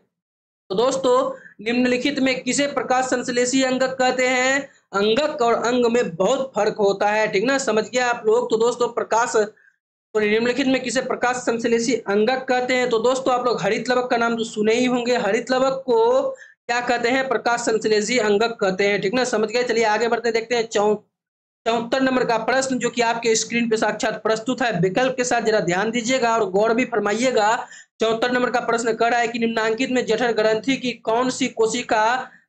तो दोस्तों निम्नलिखित में किसे प्रकाश संश्लेषी अंगक कहते हैं? अंगक और अंग में बहुत फर्क होता है, ठीक ना, समझ गया आप लोग। तो दोस्तों निम्नलिखित में किसे प्रकाश संश्लेषी अंगक कहते हैं? तो दोस्तों आप लोग हरित लवक का नाम तो सुने ही होंगे, हरित लवक को क्या कहते हैं? प्रकाश संश्लेषी अंगक कहते हैं, ठीक ना, समझ गए। चलिए आगे बढ़ते देखते हैं 74 नंबर का प्रश्न जो कि आपके स्क्रीन पे साक्षात प्रस्तुत है विकल्प के साथ, जरा ध्यान दीजिएगा और गौर भी फरमाइएगा। 74 नंबर का प्रश्न कह रहा है कि निम्नांकित में जठर ग्रंथि की कौन सी कोशिका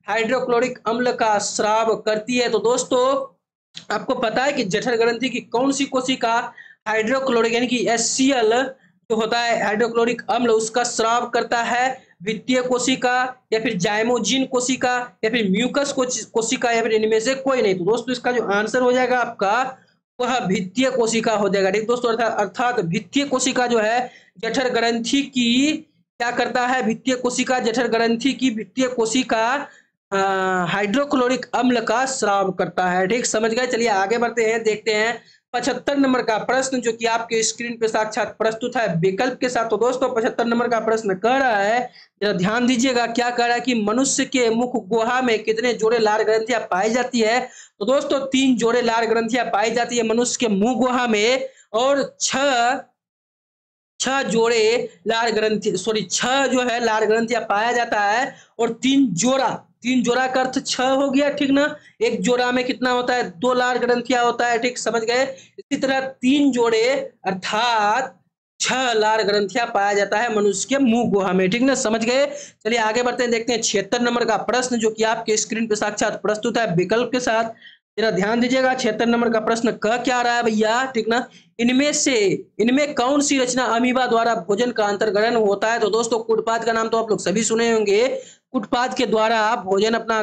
हाइड्रोक्लोरिक अम्ल का स्राव करती है? तो दोस्तों आपको पता है कि जठर ग्रंथि की कौन सी कोशिका हाइड्रोक्लोरिक यानी कि HCl जो होता है हाइड्रोक्लोरिक अम्ल उसका स्राव करता है? वित्तीय कोशिका या फिर जाइमोजिन कोशिका या फिर म्यूकस कोशिका या फिर इनमें से कोई नहीं। तो दोस्तों इसका जो आंसर हो जाएगा आपका वह भित्तीय कोशिका हो जाएगा, ठीक दोस्तों। अर्थात भित्तीय कोशिका जो है जठर ग्रंथि की क्या करता है? भित्तीय कोशिका जठर ग्रंथि की भित्तीय कोशिका हाइड्रोक्लोरिक अम्ल का स्राव करता है। ठीक, समझ गए। चलिए आगे बढ़ते हैं, देखते हैं 75 नंबर का प्रश्न जो कि आपके स्क्रीन पे साक्षात प्रस्तुत है विकल्प के साथ। तो दोस्तों 75 नंबर का प्रश्न कह रहा है, जरा ध्यान दीजिएगा, क्या कह रहा है कि मनुष्य के मुख गुहा में कितने जोड़े लार ग्रंथियां पाई जाती है। तो दोस्तों 3 जोड़े लार ग्रंथियां पाई जाती है मनुष्य के मुंह गुहा में, और 6 जोड़े लार ग्रंथि सॉरी 6 जो है लार ग्रंथियां पाया जाता है, और 3 जोड़ा का अर्थ 6 हो गया। ठीक ना, एक जोड़ा में कितना होता है, 2 लार ग्रंथियां होता है। ठीक, समझ गए। इसी तरह 3 जोड़े अर्थात 6 लार ग्रंथियां पाया जाता है मनुष्य के मुंह गुहा में। ठीक ना, समझ गए। चलिए आगे बढ़ते हैं, देखते हैं 76 नंबर का प्रश्न जो कि आपके स्क्रीन पे साक्षात प्रस्तुत है विकल्प के साथ। जरा ध्यान दीजिएगा, 76 नंबर का प्रश्न कह क्या रहा है भैया। ठीक ना, इनमें कौन सी रचना अमीबा द्वारा भोजन का अंतर्ग्रहण होता है। तो दोस्तों कुटपाद का नाम तो आप लोग सभी सुने होंगे। कुटपाद के द्वारा भोजन अपना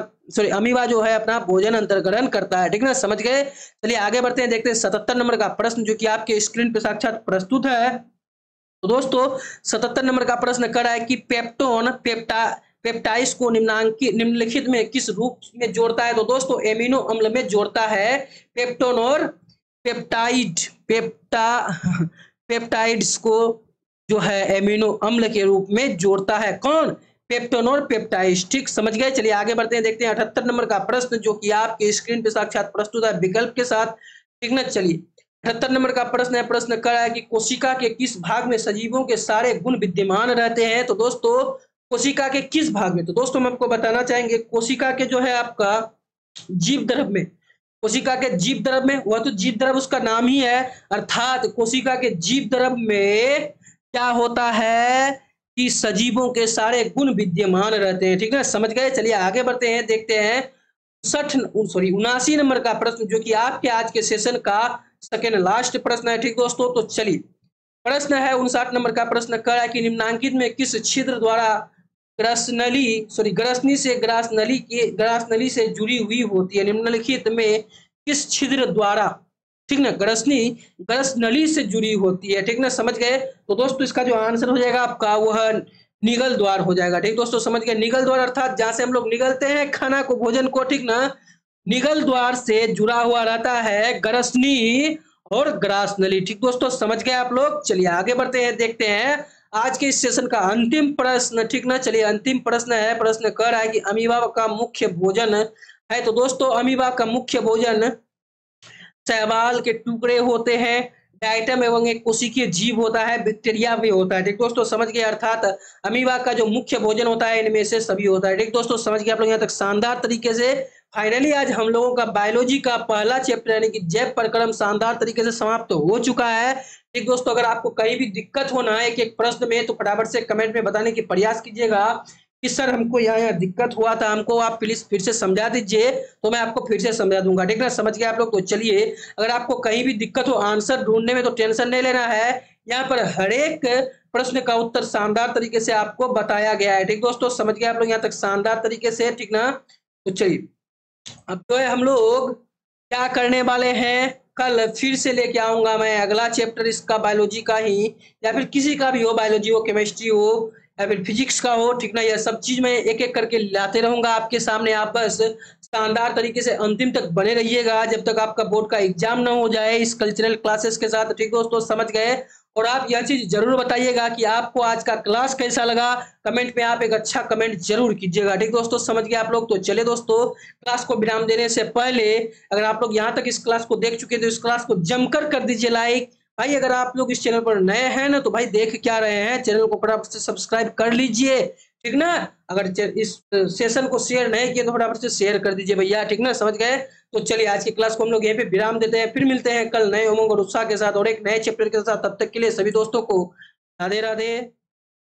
अमीबा जो है अपना भोजन अंतर्ग्रहण करता है। ठीक ना, समझ गए। चलिए आगे बढ़ते हैं, देखते हैं 77 नंबर का प्रश्न जो कि आपके स्क्रीन पे साक्षात प्रस्तुत है। तो दोस्तों 77 नंबर का प्रश्न कर रहा है कि पेप्टाइड्स को निम्नलिखित में किस रूप में जोड़ता है। तो दोस्तों एमिनो अम्ल में जोड़ता है। पेप्टोन और पेप्टाइड्स को जो है एमिनो अम्ल के रूप में जोड़ता है। कौन? पेप्टोन और पेप्टाइड्स। ठीक, समझ गए। चलिए आगे बढ़ते हैं, देखते हैं 78 नंबर का प्रश्न जो कि आपके स्क्रीन पे साक्षात प्रस्तुत है विकल्प के साथ। ठीक ना, चलिए 78 नंबर का प्रश्न है, प्रश्न कर रहा है कि कोशिका के किस भाग में सजीवों के सारे गुण विद्यमान रहते हैं। तो दोस्तों कोशिका के किस भाग में, तो दोस्तों हम आपको बताना चाहेंगे कोशिका के जो है आपका जीव द्रव में, कोशिका के जीव द्रव में, वह तो जीव द्रव उसका नाम ही है, अर्थात कोशिका के जीव द्रव में क्या होता है कि सजीवों के सारे गुण विद्यमान रहते हैं। ठीक है, समझ गए। चलिए आगे बढ़ते हैं, देखते हैं 79 नंबर का प्रश्न जो कि आपके आज के सेशन का सेकेंड लास्ट प्रश्न है। ठीक दोस्तों, तो चलिए प्रश्न है 59 नंबर का प्रश्न कर रहा है कि निम्नांकित में किस छिद्र द्वारा ग्रासनली से जुड़ी हुई होती है। निम्नलिखित में किस छिद्र द्वारा, ठीक ना, ग्रसनली से जुड़ी होती है। ठीक ना, समझ गए। तो दोस्तों इसका जो आंसर हो जाएगा आपका वह निगल द्वार हो जाएगा। ठीक दोस्तों, समझ गए। निगल द्वार अर्थात जहां से हम लोग निगलते हैं खाना को, भोजन को। ठीक ना, निगल द्वार से जुड़ा हुआ रहता है ग्रसनी और ग्रासनली। ठीक दोस्तों, समझ गए आप लोग। चलिए आगे बढ़ते हैं, देखते हैं आज के इस सेशन का अंतिम प्रश्न। ठीक ना, चलिए अंतिम प्रश्न है, प्रश्न कह रहा है कि अमीबा का मुख्य भोजन है। तो दोस्तों अमीबा का मुख्य भोजन शैवाल के टुकड़े होते हैं, डायटम एवं एक कोशिकीय जीव होता है, बैक्टीरिया भी होता है। ठीक दोस्तों, समझ गए। अर्थात अमीबा का जो मुख्य भोजन होता है इनमें से सभी होता है। ठीक दोस्तों, समझ गए आप लोग यहाँ तक शानदार तरीके से। फाइनली आज हम लोगों का बायोलॉजी का पहला चैप्टर यानी कि जैव प्रक्रम शानदार तरीके से समाप्त हो चुका है। ठीक दोस्तों, अगर आपको कहीं भी दिक्कत होना है एक एक प्रश्न में तो फटाफट से कमेंट में बताने की प्रयास कीजिएगा कि सर हमको यहाँ दिक्कत हुआ था, हमको आप प्लीज फिर से समझा दीजिए, तो मैं आपको फिर से समझा दूंगा। ठीक ना, समझ गए आप लोग। तो चलिए अगर आपको कहीं भी दिक्कत हो आंसर ढूंढने में तो टेंशन नहीं लेना है, यहाँ पर हर एक प्रश्न का उत्तर शानदार तरीके से आपको बताया गया है। ठीक दोस्तों, समझ गए आप लोग यहाँ तक शानदार तरीके से। ठीक ना, तो चलिए अब तो है हम लोग क्या करने वाले हैं, कल फिर से लेके आऊंगा मैं अगला चैप्टर इसका बायोलॉजी का ही, या फिर किसी का भी हो, बायोलॉजी हो, केमिस्ट्री हो या फिर फिजिक्स का हो। ठीक ना, यह सब चीज मैं एक एक करके लाते रहूंगा आपके सामने। आप बस शानदार तरीके से अंतिम तक बने रहिएगा जब तक आपका बोर्ड का एग्जाम ना हो जाए इस कल्चरल क्लासेस के साथ। ठीक दोस्तों, समझ गए। और आप यह चीज जरूर बताइएगा कि आपको आज का क्लास कैसा लगा, कमेंट में आप एक अच्छा कमेंट जरूर कीजिएगा। ठीक दोस्तों, समझ गए आप लोग। तो चले दोस्तों, क्लास को विराम देने से पहले अगर आप लोग यहाँ तक इस क्लास को देख चुके हैं तो इस क्लास को जमकर कर दीजिए लाइक। भाई अगर आप लोग इस चैनल पर नए हैं ना तो भाई देख क्या रहे हैं, चैनल को फटाफट से सब्सक्राइब कर लीजिए। ठीक ना, अगर इस सेशन को शेयर नहीं किए तो फटाफट से शेयर कर दीजिए भैया। ठीक ना, समझ गए। तो चलिए आज की क्लास को हम लोग यहीं पे विराम देते हैं, फिर मिलते हैं कल नए उमंग और उत्साह के साथ और एक नए चैप्टर के साथ। तब तक के लिए सभी दोस्तों को राधे राधे।